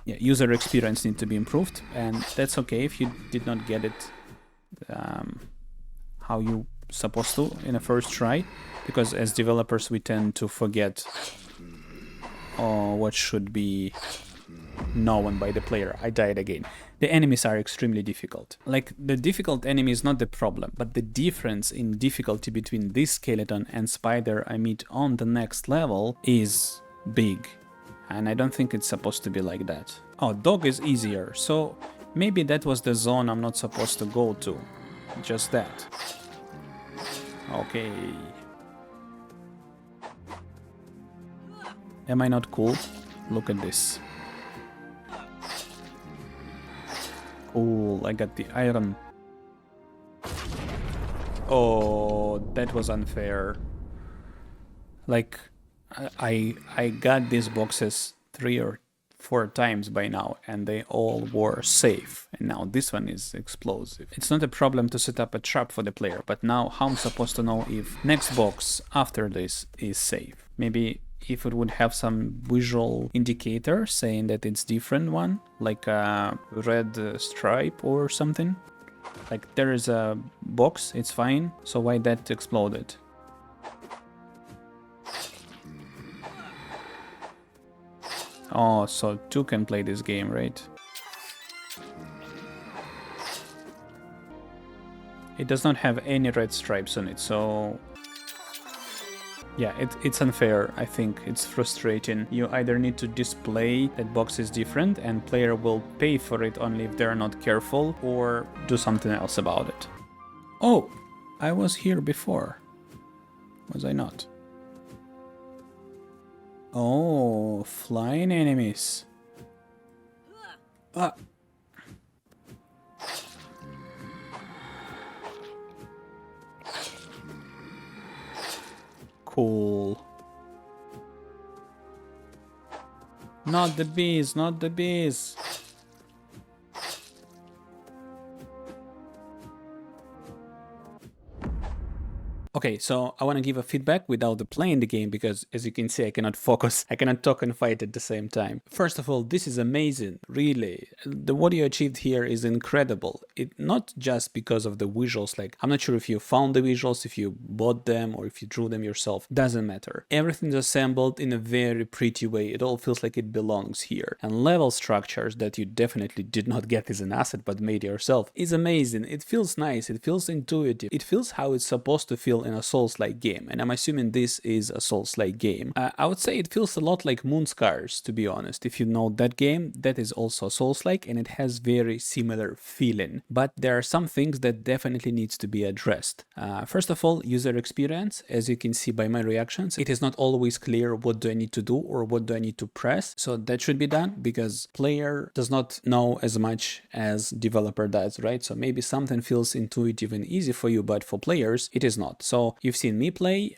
yeah, user experience needs to be improved, and that's okay if you did not get it how you supposed to in a first try, because as developers we tend to forget what should be known by the player. I died again. The enemies are extremely difficult. Like, the difficult enemy is not the problem, but the difference in difficulty between this skeleton and spider I meet on the next level is big. And I don't think it's supposed to be like that. Oh, dog is easier, so maybe that was the zone I'm not supposed to go to. Just that. Okay. Am I not cool? Look at this. Cool, I got the iron. Oh, that was unfair. Like, I got these boxes 3 or 4 times by now, and they all were safe. And now this one is explosive. It's not a problem to set up a trap for the player, but now how I'm supposed to know if next box after this is safe? Maybe if it would have some visual indicator saying that it's different one, like a red stripe or something. Like there is a box, it's fine, so why that exploded? Oh, so two can play this game, right? It does not have any red stripes on it, so yeah, it's unfair, I think. It's frustrating. You either need to display that box is different and player will pay for it only if they're not careful, or do something else about it. Oh, I was here before. Was I not? Oh, flying enemies. Ah. Cool. Not the bees, not the bees. Okay, so I want to give a feedback without playing the game because, as you can see, I cannot focus, I cannot talk and fight at the same time. First of all, this is amazing, really. What you achieved here is incredible. Not just because of the visuals, like, I'm not sure if you found the visuals, if you bought them, or if you drew them yourself, doesn't matter. Everything's assembled in a very pretty way, it all feels like it belongs here. And level structures that you definitely did not get as an asset but made yourself is amazing. It feels nice, it feels intuitive, it feels how it's supposed to feel in a Souls-like game, and I'm assuming this is a Souls-like game. I would say it feels a lot like Moonscars, to be honest. If you know that game, that is also Souls-like, and it has very similar feeling. But there are some things that definitely needs to be addressed. First of all, user experience. As you can see by my reactions, it is not always clear what do I need to do or what do I need to press. So that should be done because player does not know as much as developer does, right? So maybe something feels intuitive and easy for you, but for players, it is not. So you've seen me play,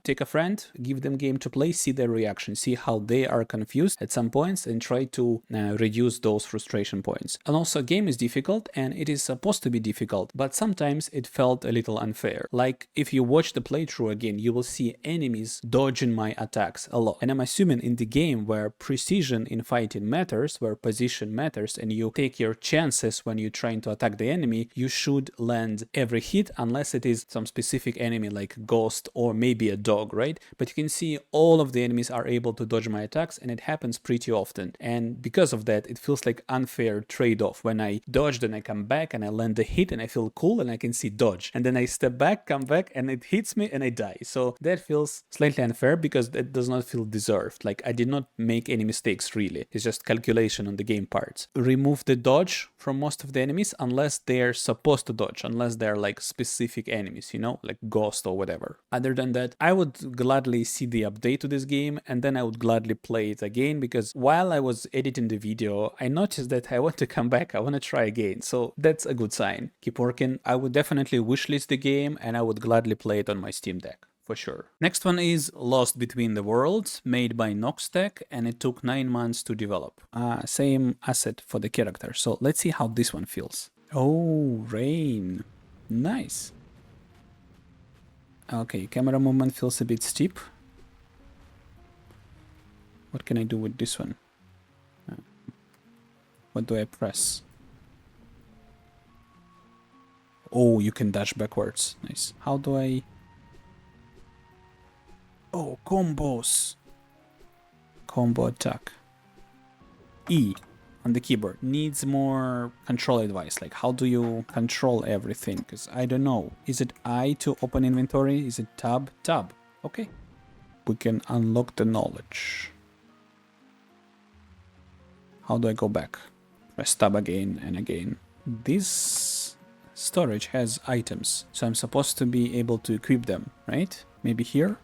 take a friend, give them game to play, see their reaction, see how they are confused at some points and try to reduce those frustration points. And also game is difficult and it is supposed to be difficult, but sometimes it felt a little unfair. Like if you watch the playthrough again, you will see enemies dodging my attacks a lot. And I'm assuming in the game where precision in fighting matters, where position matters, and you take your chances when you're trying to attack the enemy, you should land every hit unless it is some specific enemy like ghost or maybe a dog, right? But you can see all of the enemies are able to dodge my attacks and it happens pretty often. And because of that, it feels like unfair trade-off. When I dodge, then I come back and I land a hit and I feel cool and I can see dodge. And then I step back, come back and it hits me and I die. So that feels slightly unfair because that does not feel deserved. Like I did not make any mistakes really. It's just calculation on the game parts. Remove the dodge from most of the enemies unless they're supposed to dodge, unless they're like specific enemies, you know, like ghost or whatever. Other than that, I would gladly see the update to this game and then I would gladly play it again because while I was editing the video, I noticed that I want to come back, I want to try again. So that's a good sign. Keep working. I would definitely wishlist the game and I would gladly play it on my Steam Deck. For sure. Next one is Lost Between the Worlds, made by Noxtek, and it took 9 months to develop. Same asset for the character, so let's see how this one feels. Oh, Rheyan. Nice. Okay, camera movement feels a bit steep. What can I do with this one? What do I press? Oh, you can dash backwards. Nice. How do I... Oh, combos. Combo attack. E on the keyboard. Needs more control advice. Like, how do you control everything? Because I don't know. Is it I to open inventory? Is it tab? Tab. Okay. We can unlock the knowledge. How do I go back? Press tab again and again. This storage has items. So I'm supposed to be able to equip them, right? Maybe here?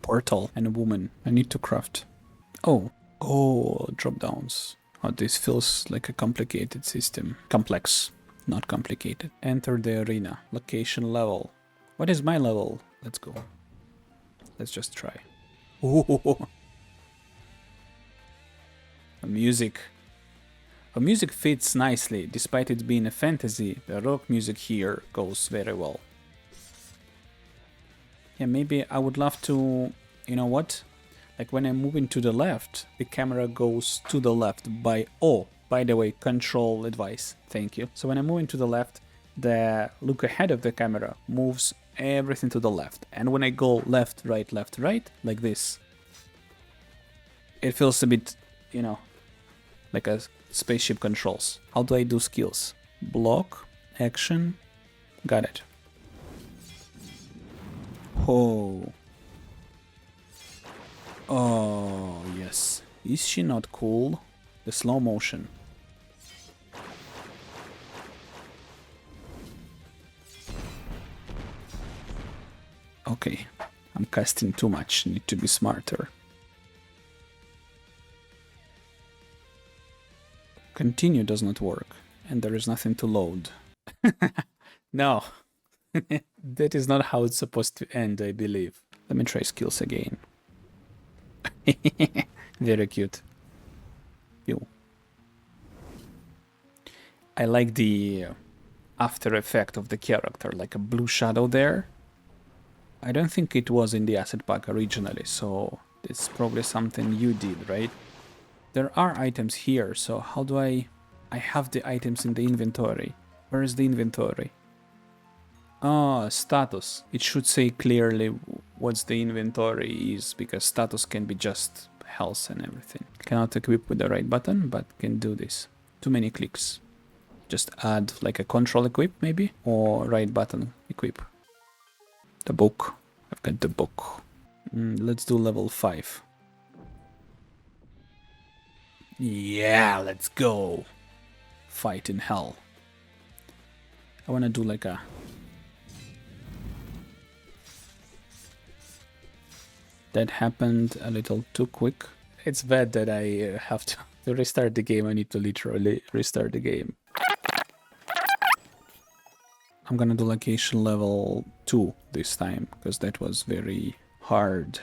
Portal and a woman. I need to craft. Oh, drop downs. Oh, this feels like a complicated system. Complex, not complicated. Enter the arena. Location level. What is my level? Let's go. Let's just try. Oh, music. Music fits nicely. Despite it being a fantasy, the rock music here goes very well. Yeah, maybe I would love to you know what? Like when I'm moving to the left, the camera goes to the left by, oh, by the way, control advice, thank you. So when I'm moving to the left, the look ahead of the camera moves everything to the left. And when I go left, right, like this, it feels a bit, you know, like a spaceship controls. How do I do skills? Block, action, got it. Oh. Oh, yes. Is she not cool? The slow motion. Okay, I'm casting too much, need to be smarter. Continue does not work, and there is nothing to load. No, that is not how it's supposed to end, I believe. Let me try skills again. Very cute. Yo. I like the after effect of the character, like a blue shadow there. I don't think it was in the asset pack originally, so it's probably something you did, right? There are items here, so how do I have the items in the inventory. Where is the inventory? Oh, status. It should say clearly what the inventory is, because status can be just health and everything. Cannot equip with the right button, but can do this. Too many clicks. Just add like a control equip maybe, or right button equip. The book. I've got the book. Let's do level 5. Yeah, let's go. Fight in hell. I want to do like a... That happened a little too quick. It's bad that I have to restart the game. I need to literally restart the game. I'm gonna do location level 2 this time, because that was very hard.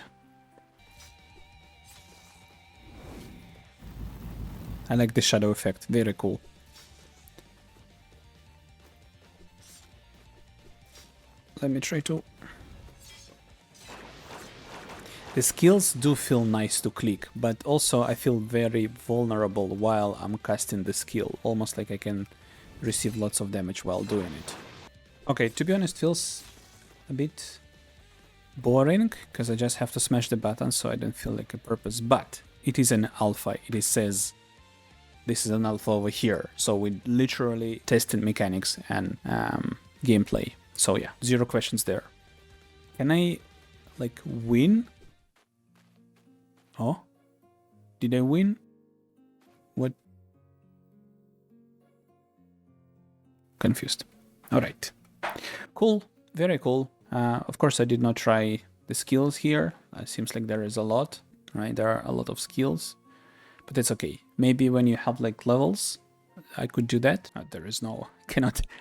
I like the shadow effect, very cool. Let me try to... The skills do feel nice to click, but also I feel very vulnerable while I'm casting the skill, almost like I can receive lots of damage while doing it. Okay, to be honest, feels a bit boring, because I just have to smash the button, so I don't feel like a purpose, but it is an alpha. It says this is an alpha over here, so we literally tested mechanics and gameplay. So yeah, 0 questions there. Can I, like, win? Oh? Did I win? What? Confused. Alright. Cool. Very cool. Of course, I did not try the skills here. It seems like there is a lot, right? There are a lot of skills, but it's okay. Maybe when you have like levels, I could do that. There is no...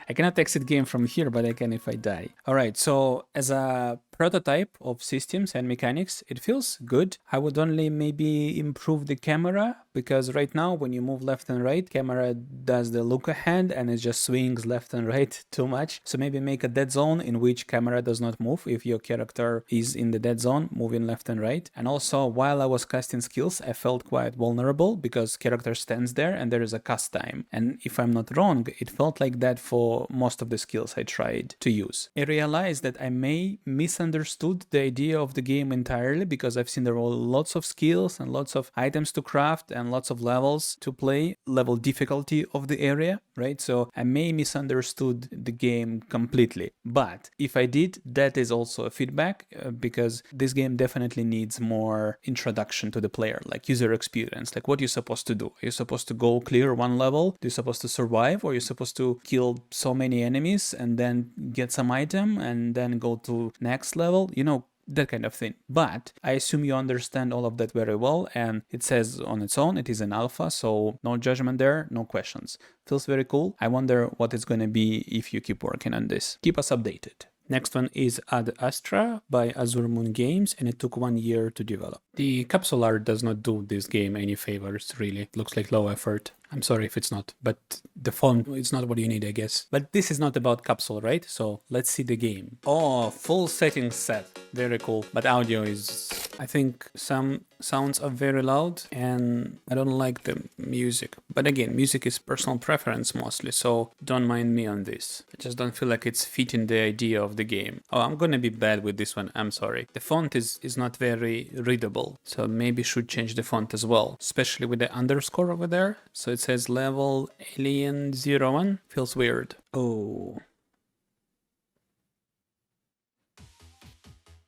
I cannot exit game from here, but I can if I die. Alright, so as a prototype of systems and mechanics, it feels good. I would only maybe improve the camera, because right now when you move left and right, camera does the look ahead and it just swings left and right too much. So maybe make a dead zone in which camera does not move if your character is in the dead zone, moving left and right. And also, while I was casting skills, I felt quite vulnerable because character stands there and there is a cast time. And if I'm not wrong, it felt like that for most of the skills I tried to use. I realized that I may misunderstood the idea of the game entirely, because I've seen there are lots of skills and lots of items to craft and lots of levels to play, level difficulty of the area, right? So I may misunderstood the game completely. But if I did, that is also a feedback, because this game definitely needs more introduction to the player, like user experience, like what you're supposed to do. Are you supposed to go clear one level? Are you supposed to survive? Or are you supposed to kill so many enemies and then get some item and then go to next level? You know, that kind of thing. But I assume you understand all of that very well, and it says on its own it is an alpha, so no judgment there, no questions. Feels very cool. I wonder what it's gonna be if you keep working on this. Keep us updated. Next one is Ad Astra by Azure Moon Games, and it took 1 year to develop. The capsule art does not do this game any favors, really. It looks like low effort. I'm sorry if it's not, but the font is not what you need, I guess. But this is not about Capsule, right? So let's see the game. Oh, full settings set. Very cool. But audio is... I think some sounds are very loud and I don't like the music. But again, music is personal preference mostly, so don't mind me on this. I just don't feel like it's fitting the idea of the game. Oh, I'm gonna be bad with this one, I'm sorry. The font is not very readable, so maybe should change the font as well, especially with the underscore over there. So it says level alien 01. Feels weird. Oh.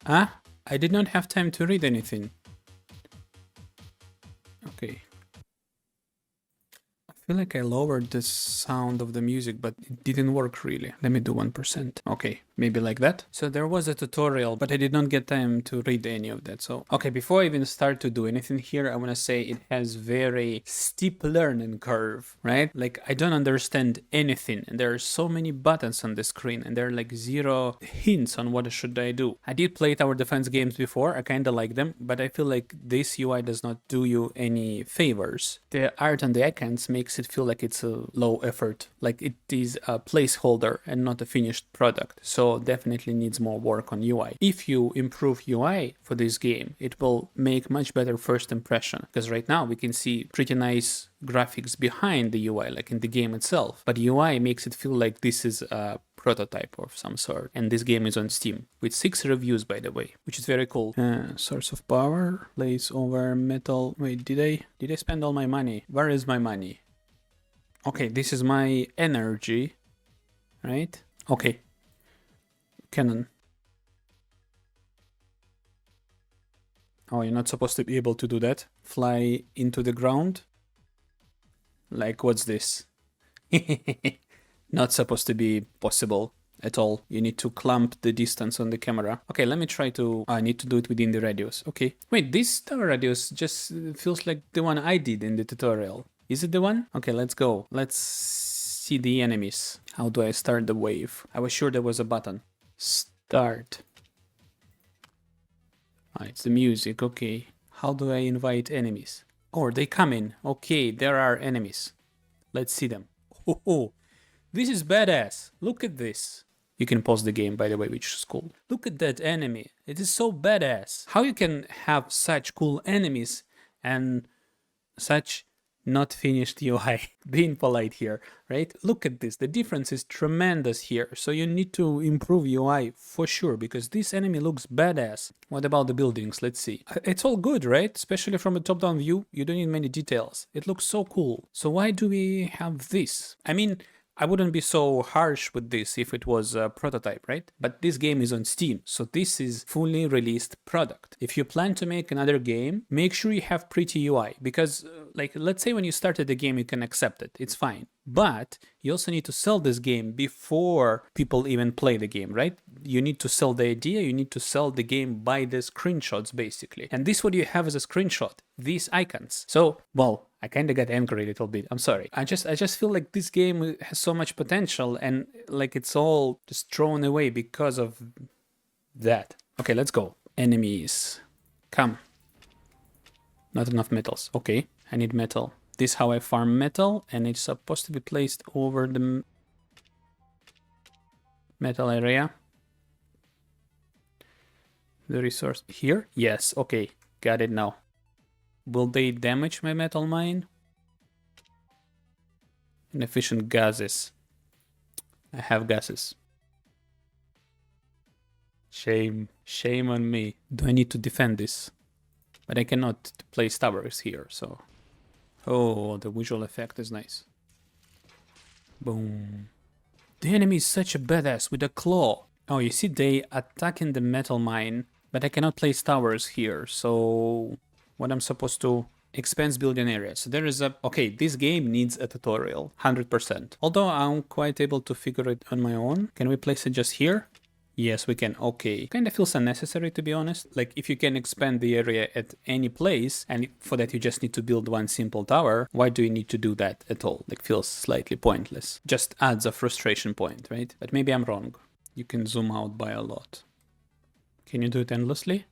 Ah? I did not have time to read anything. Okay. I feel like I lowered the sound of the music, but it didn't work really. Let me do 1%. Okay, maybe like that. So there was a tutorial, but I did not get time to read any of that. So, okay, before I even start to do anything here, I want to say it has very steep learning curve, right? Like I don't understand anything and there are so many buttons on the screen and there are like zero hints on what should I do. I did play tower defense games before, I kind of like them, but I feel like this UI does not do you any favors. The art on the icons makes it feel like it's a low effort, like it is a placeholder and not a finished product. So definitely needs more work on UI. If you improve UI for this game, it will make much better first impression, because right now we can see pretty nice graphics behind the UI, like in the game itself, but UI makes it feel like this is a prototype of some sort, and this game is on Steam with 6 reviews, by the way, which is very cool. Source of power, place over metal. Wait, did I spend all my money? Where is my money? Okay, this is my energy, right? Okay, cannon. Oh, you're not supposed to be able to do that. Fly into the ground. Like, what's this? Not supposed to be possible at all. You need to clamp the distance on the camera. Okay, let me try to... I need to do it within the radius. Okay. Wait, this tower radius just feels like the one I did in the tutorial. Is it the one? Okay, let's go. Let's see the enemies. How do I start the wave? I was sure there was a button. Start. Ah, it's the music. Okay. How do I invite enemies? Oh, they come in. Okay, there are enemies. Let's see them. Oh, this is badass. Look at this. You can pause the game, by the way, which is cool. Look at that enemy. It is so badass. How you can have such cool enemies and such not finished UI. Being polite here, right? Look at this. The difference is tremendous here. So you need to improve UI for sure, because this enemy looks badass. What about the buildings? Let's see. It's all good, right? Especially from a top-down view. You don't need many details. It looks so cool. So why do we have this? I mean, I wouldn't be so harsh with this if it was a prototype, right? But this game is on Steam, so this is fully released product. If you plan to make another game, make sure you have pretty UI, because like, let's say when you started the game, you can accept it, it's fine. But you also need to sell this game before people even play the game, right? You need to sell the idea, you need to sell the game by the screenshots, basically. And this what you have as a screenshot, these icons. So, well, I kind of got angry a little bit. I'm sorry. I just feel like this game has so much potential and like it's all just thrown away because of that. Okay, let's go. Enemies. Come. Not enough metals. Okay, I need metal. This is how I farm metal, and it's supposed to be placed over the metal area. The resource here? Yes, okay. Got it now. Will they damage my metal mine? Inefficient gases. I have gases. Shame. Shame on me. Do I need to defend this? But I cannot place towers here, so... Oh, the visual effect is nice. Boom. The enemy is such a badass with a claw. Oh, you see, they attacking the metal mine, but I cannot place towers here, so... What I'm supposed to... Expense building area. So there is a... Okay, this game needs a tutorial, 100%. Although I'm quite able to figure it on my own. Can we place it just here? Yes, we can. Okay. Kind of feels unnecessary, to be honest. Like, if you can expand the area at any place, and for that you just need to build one simple tower, why do you need to do that at all? Like, feels slightly pointless. Just adds a frustration point, right? But maybe I'm wrong. You can zoom out by a lot. Can you do it endlessly?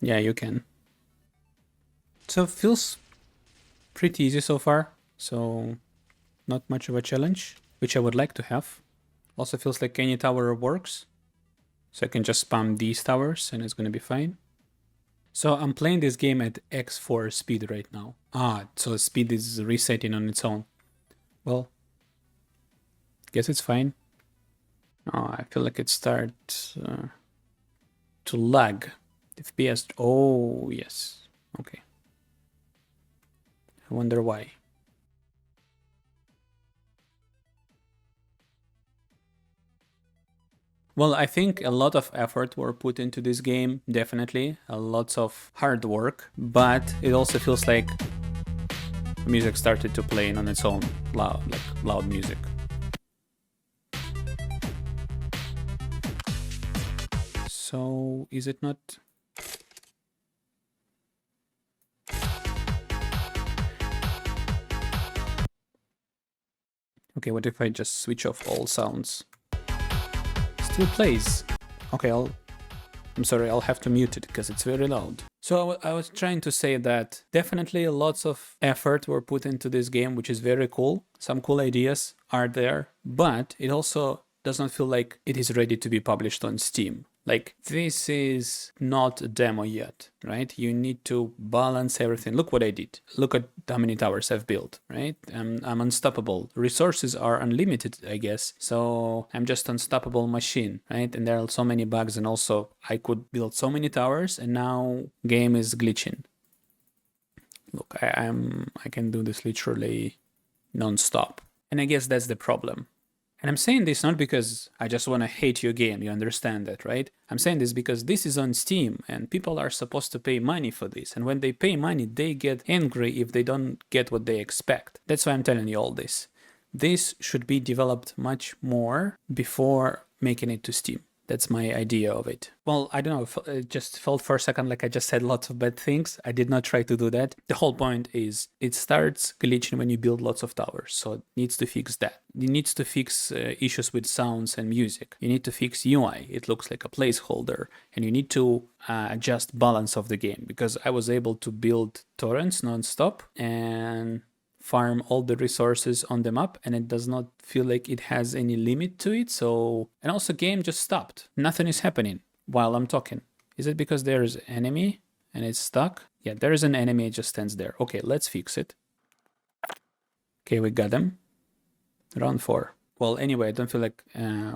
Yeah, you can. So it feels pretty easy so far. So not much of a challenge, which I would like to have. Also feels like any tower works. So I can just spam these towers and it's gonna be fine. So I'm playing this game at X4 speed right now. So speed is resetting on its own. Well, guess it's fine. Oh, I feel like it starts to lag. FPS. Oh, yes. Okay. I wonder why. Well, I think a lot of effort were put into this game, definitely. Lots of hard work, but it also feels like music started to play on its own, loud music. So, is it not... Okay, what if I just switch off all sounds? Still plays. Okay, I'm sorry, I'll have to mute it because it's very loud. So I was trying to say that definitely lots of effort were put into this game, which is very cool. Some cool ideas are there, but it also does not feel like it is ready to be published on Steam. Like, this is not a demo yet, right? You need to balance everything. Look what I did. Look at how many towers I've built, right? I'm unstoppable. Resources are unlimited, I guess. So I'm just unstoppable machine, right? And there are so many bugs, and also I could build so many towers, and now game is glitching. Look, I can do this literally non-stop. And I guess that's the problem. And I'm saying this not because I just want to hate your game, you understand that, right? I'm saying this because this is on Steam and people are supposed to pay money for this. And when they pay money, they get angry if they don't get what they expect. That's why I'm telling you all this. This should be developed much more before making it to Steam. That's my idea of it. Well, I don't know, it just felt for a second like I just said lots of bad things. I did not try to do that. The whole point is it starts glitching when you build lots of towers, so it needs to fix that. It needs to fix issues with sounds and music. You need to fix UI. It looks like a placeholder. And you need to adjust balance of the game, because I was able to build torrents non-stop and farm all the resources on the map, and it does not feel like it has any limit to it. So, and also game just stopped. Nothing is happening while I'm talking. Is it because there's enemy and it's stuck? Yeah, there is an enemy, it just stands there. Okay, let's fix it. Okay, we got him. Round 4. Well, anyway, I don't feel like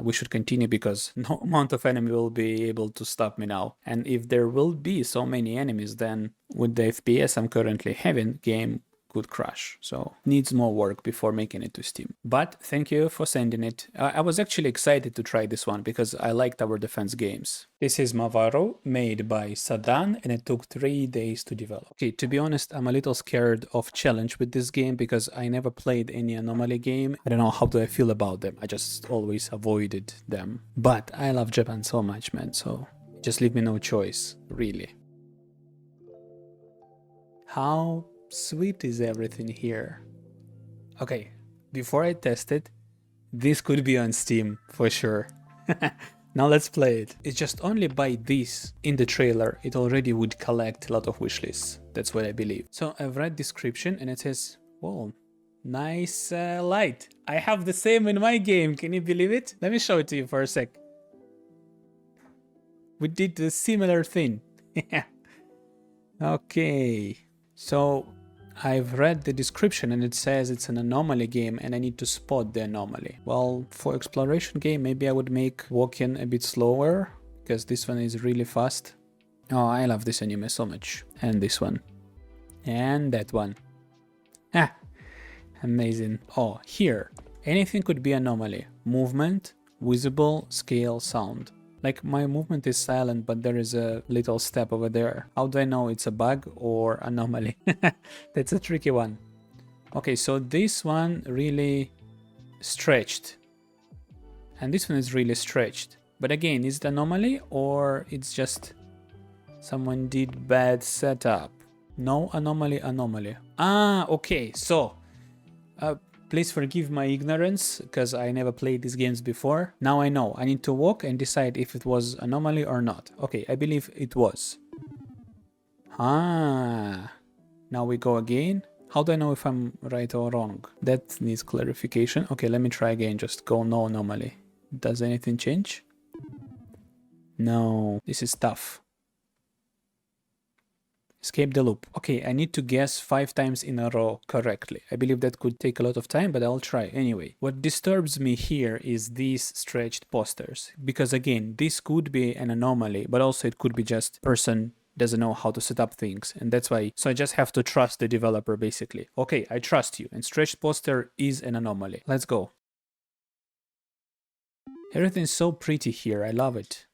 we should continue because no amount of enemy will be able to stop me now. And if there will be so many enemies, then with the FPS I'm currently having, game could crash. So needs more work before making it to Steam. But thank you for sending it. I was actually excited to try this one because I like tower defense games. This is Mawaru, made by Saadaan, and it took 3 days to develop. Okay, to be honest, I'm a little scared of challenge with this game because I never played any anomaly game. I don't know how do I feel about them. I just always avoided them. But I love Japan so much, man, so just leave me no choice, really. How sweet is everything here. Okay, before I test it, this could be on Steam for sure. Now let's play it. It's just only by this in the trailer it already would collect a lot of wishlists. That's what I believe. So I've read description and it says, whoa, nice light. I have the same in my game, can you believe it? Let me show it to you for a sec. We did the similar thing. Okay, so I've read the description and it says it's an anomaly game and I need to spot the anomaly. Well, for exploration game, maybe I would make walking a bit slower because this one is really fast. Oh, I love this anime so much. And this one. And that one. Ah, amazing. Oh, here. Anything could be anomaly. Movement, visible, scale, sound. Like my movement is silent, but there is a little step over there. How do I know it's a bug or anomaly? That's a tricky one. Okay, so this one really stretched. And this one is really stretched. But again, is it anomaly or it's just someone did bad setup? No anomaly, anomaly. Ah, okay, so please forgive my ignorance, because I never played these games before. Now I know. I need to walk and decide if it was anomaly or not. Okay, I believe it was. Ah, Now we go again. How do I know if I'm right or wrong? That needs clarification. Okay, let me try again. Just go no anomaly. Does anything change? No, this is tough. Escape the loop. Okay, I need to guess 5 times in a row correctly. I believe that could take a lot of time, but I'll try anyway. What disturbs me here is these stretched posters. Because again, this could be an anomaly, but also it could be just person doesn't know how to set up things, and that's why. So I just have to trust the developer basically. Okay, I trust you, and stretched poster is an anomaly. Let's go. Everything's so pretty here. I love it.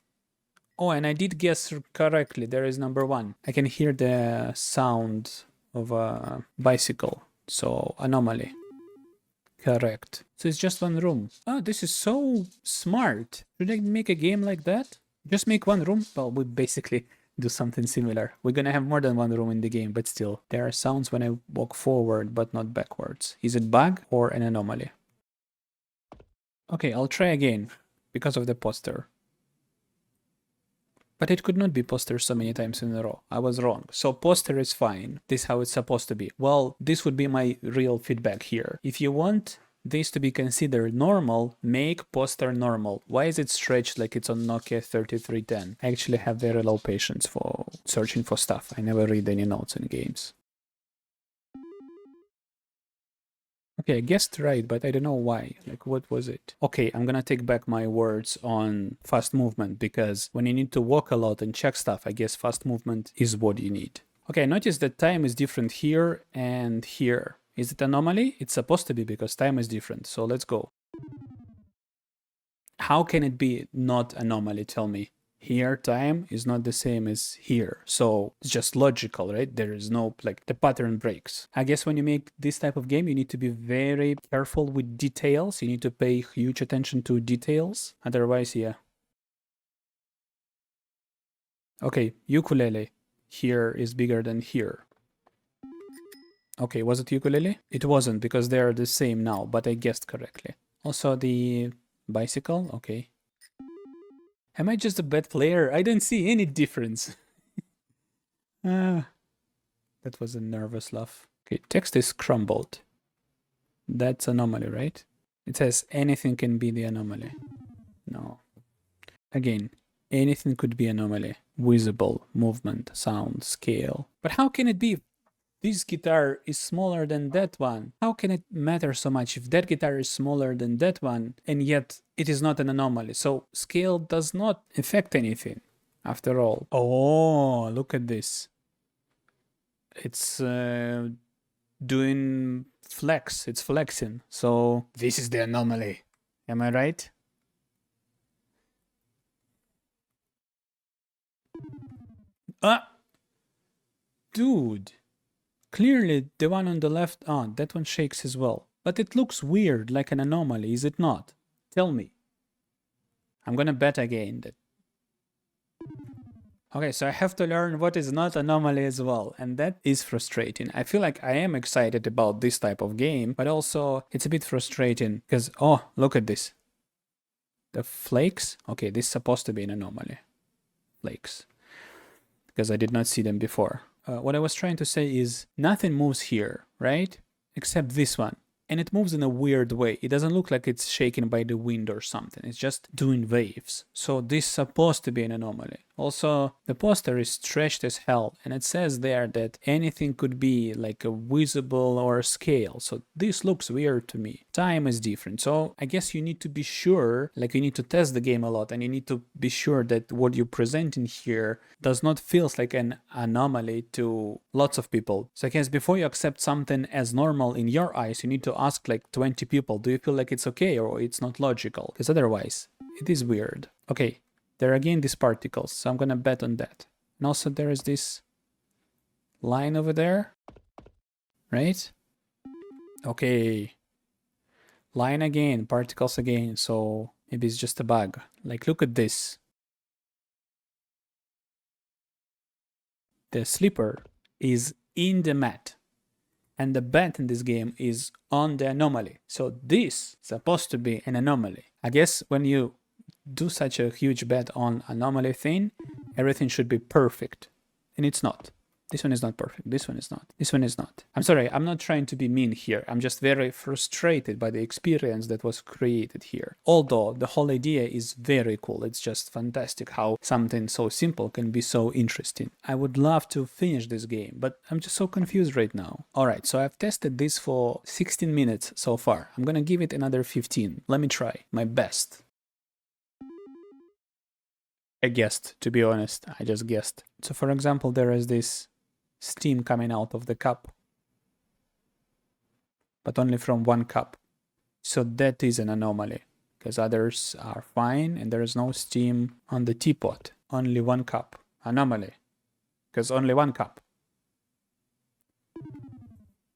Oh, and I did guess correctly. There is number 1. I can hear the sound of a bicycle. So anomaly. Correct. So it's just 1 room. Oh, this is so smart. Should I make a game like that? Just make 1 room? Well, we basically do something similar. We're gonna have more than 1 room in the game, but still. There are sounds when I walk forward, but not backwards. Is it bug or an anomaly? Okay, I'll try again because of the poster. But it could not be poster so many times in a row. I was wrong. So poster is fine. This is how it's supposed to be. Well, this would be my real feedback here. If you want this to be considered normal, make poster normal. Why is it stretched like it's on Nokia 3310? I actually have very low patience for searching for stuff. I never read any notes in games. Okay, I guessed right, but I don't know why. Like, what was it? Okay, I'm gonna take back my words on fast movement, because when you need to walk a lot and check stuff, I guess fast movement is what you need. Okay, notice that time is different here and here. Is it anomaly? It's supposed to be because time is different, so let's go. How can it be not anomaly? Tell me. Here, time is not the same as here. So it's just logical, right? There is no, like, the pattern breaks. I guess when you make this type of game, you need to be very careful with details. You need to pay huge attention to details. Otherwise, yeah. Okay, ukulele here is bigger than here. Okay, was it ukulele? It wasn't, because they are the same now, but I guessed correctly. Also the bicycle, okay. Am I just a bad player? I don't see any difference. That was a nervous laugh. Okay, text is crumbled. That's anomaly, right? It says anything can be the anomaly. No. Again, anything could be anomaly. Visible, movement, sound, scale. But how can it be? This guitar is smaller than that one. How can it matter so much if that guitar is smaller than that one and yet it is not an anomaly? So scale does not affect anything after all. Oh, look at this. It's doing flex. It's flexing. So this is the anomaly. Am I right? Ah! Dude. Clearly, the one on the left, that one shakes as well. But it looks weird, like an anomaly, is it not? Tell me. I'm gonna bet again that... Okay, so I have to learn what is not anomaly as well, and that is frustrating. I feel like I am excited about this type of game, but also it's a bit frustrating, because, oh, look at this. The flakes? Okay, this is supposed to be an anomaly. Flakes. Because I did not see them before. What I was trying to say is nothing moves here, right? Except this one. And it moves in a weird way. It doesn't look like it's shaken by the wind or something. It's just doing waves. So this is supposed to be an anomaly. Also, the poster is stretched as hell. And it says there that anything could be like a visible or a scale. So this looks weird to me. Time is different. So I guess you need to be sure, like you need to test the game a lot. And you need to be sure that what you're presenting here does not feel like an anomaly to lots of people. So I guess before you accept something as normal in your eyes, you need to ask like 20 people, do you feel like it's okay or it's not logical? Because otherwise, it is weird. Okay, there are again these particles, so I'm gonna bet on that. And also there is this line over there, right? Okay. Line again, particles again, so maybe it's just a bug. Like, look at this. The slipper is in the mat. And the bet in this game is on the anomaly. So this is supposed to be an anomaly. I guess when you do such a huge bet on anomaly thing, everything should be perfect. And it's not. This one is not perfect. This one is not. This one is not. I'm sorry, I'm not trying to be mean here. I'm just very frustrated by the experience that was created here. Although the whole idea is very cool. It's just fantastic how something so simple can be so interesting. I would love to finish this game, but I'm just so confused right now. Alright, so I've tested this for 16 minutes so far. I'm gonna give it another 15. Let me try my best. I guessed, to be honest. I just guessed. So for example, there is this steam coming out of the cup, but only from one cup. So that is an anomaly, because others are fine and there is no steam on the teapot. Only one cup. Anomaly, because only one cup.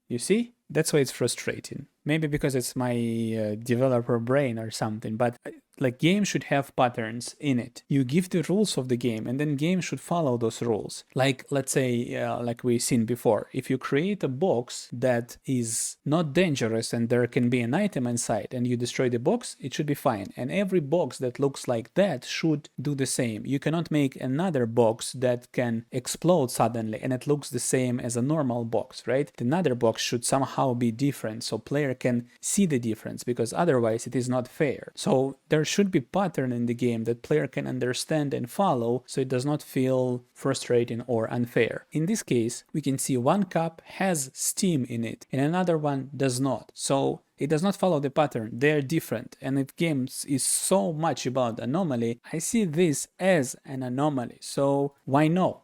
You see? That's why it's frustrating. Maybe because it's my developer brain or something, but like games should have patterns in it. You give the rules of the game and then game should follow those rules. Like, let's say, like we've seen before, if you create a box that is not dangerous and there can be an item inside and you destroy the box, it should be fine. And every box that looks like that should do the same. You cannot make another box that can explode suddenly and it looks the same as a normal box, right? Another box should somehow be different so player can see the difference, because otherwise it is not fair. So there should be pattern in the game that player can understand and follow, so it does not feel frustrating or unfair. In this case, we can see one cup has steam in it and another one does not. So it does not follow the pattern. They're different. And if games is so much about anomaly, I see this as an anomaly. So why no?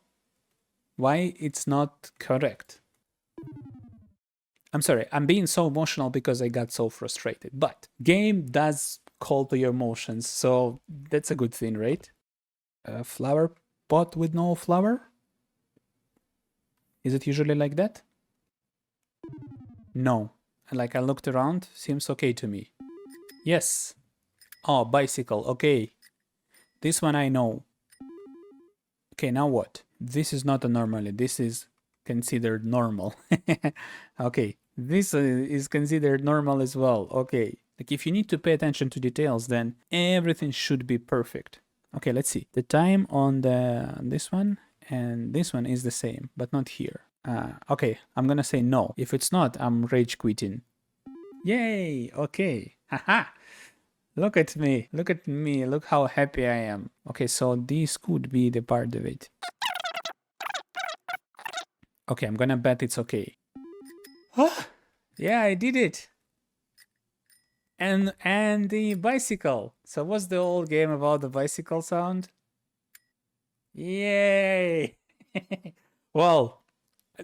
Why it's not correct? I'm sorry, I'm being so emotional because I got so frustrated. But game does call to your emotions, so that's a good thing, right? A flower pot with no flower? Is it usually like that? No. Like I looked around, seems okay to me. Yes. Oh, bicycle, okay. This one I know. Okay, now what? This is not a normally, this is considered normal. Okay, this is considered normal as well. Okay, like if you need to pay attention to details, then everything should be perfect. Okay, let's see. The time on this one and this one is the same, but not here. Okay, I'm gonna say no. If it's not, I'm rage quitting. Yay! Okay. Haha! Look at me. Look at me. Look how happy I am. Okay, so this could be the part of it. Okay, I'm gonna bet it's okay. Yeah, I did it. And the bicycle. So what's the old game about the bicycle sound? Yay! Well,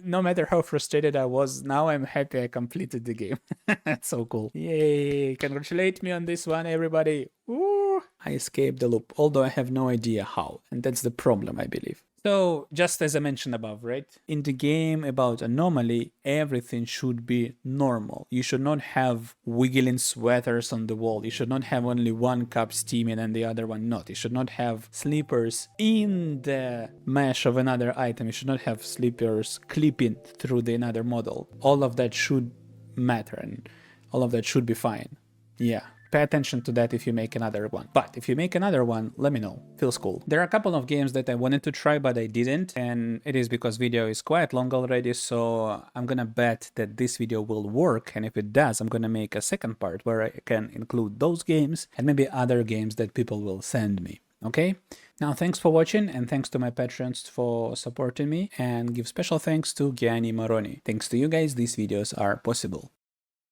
no matter how frustrated I was, now I'm happy I completed the game. That's so cool. Yay! Congratulate me on this one, everybody. Woo! I escaped the loop, although I have no idea how. And that's the problem, I believe. So, just as I mentioned above, right? In the game about anomaly, everything should be normal. You should not have wiggling sweaters on the wall. You should not have only one cup steaming and the other one not. You should not have slippers in the mesh of another item. You should not have slippers clipping through the another model. All of that should matter and all of that should be fine. Yeah. Pay attention to that if you make another one. But if you make another one, let me know. Feels cool. There are a couple of games that I wanted to try, but I didn't. And it is because video is quite long already. So I'm gonna bet that this video will work. And if it does, I'm gonna make a second part where I can include those games and maybe other games that people will send me. Okay? Now, thanks for watching and thanks to my patrons for supporting me, and give special thanks to Gianni Moroni. Thanks to you guys, these videos are possible.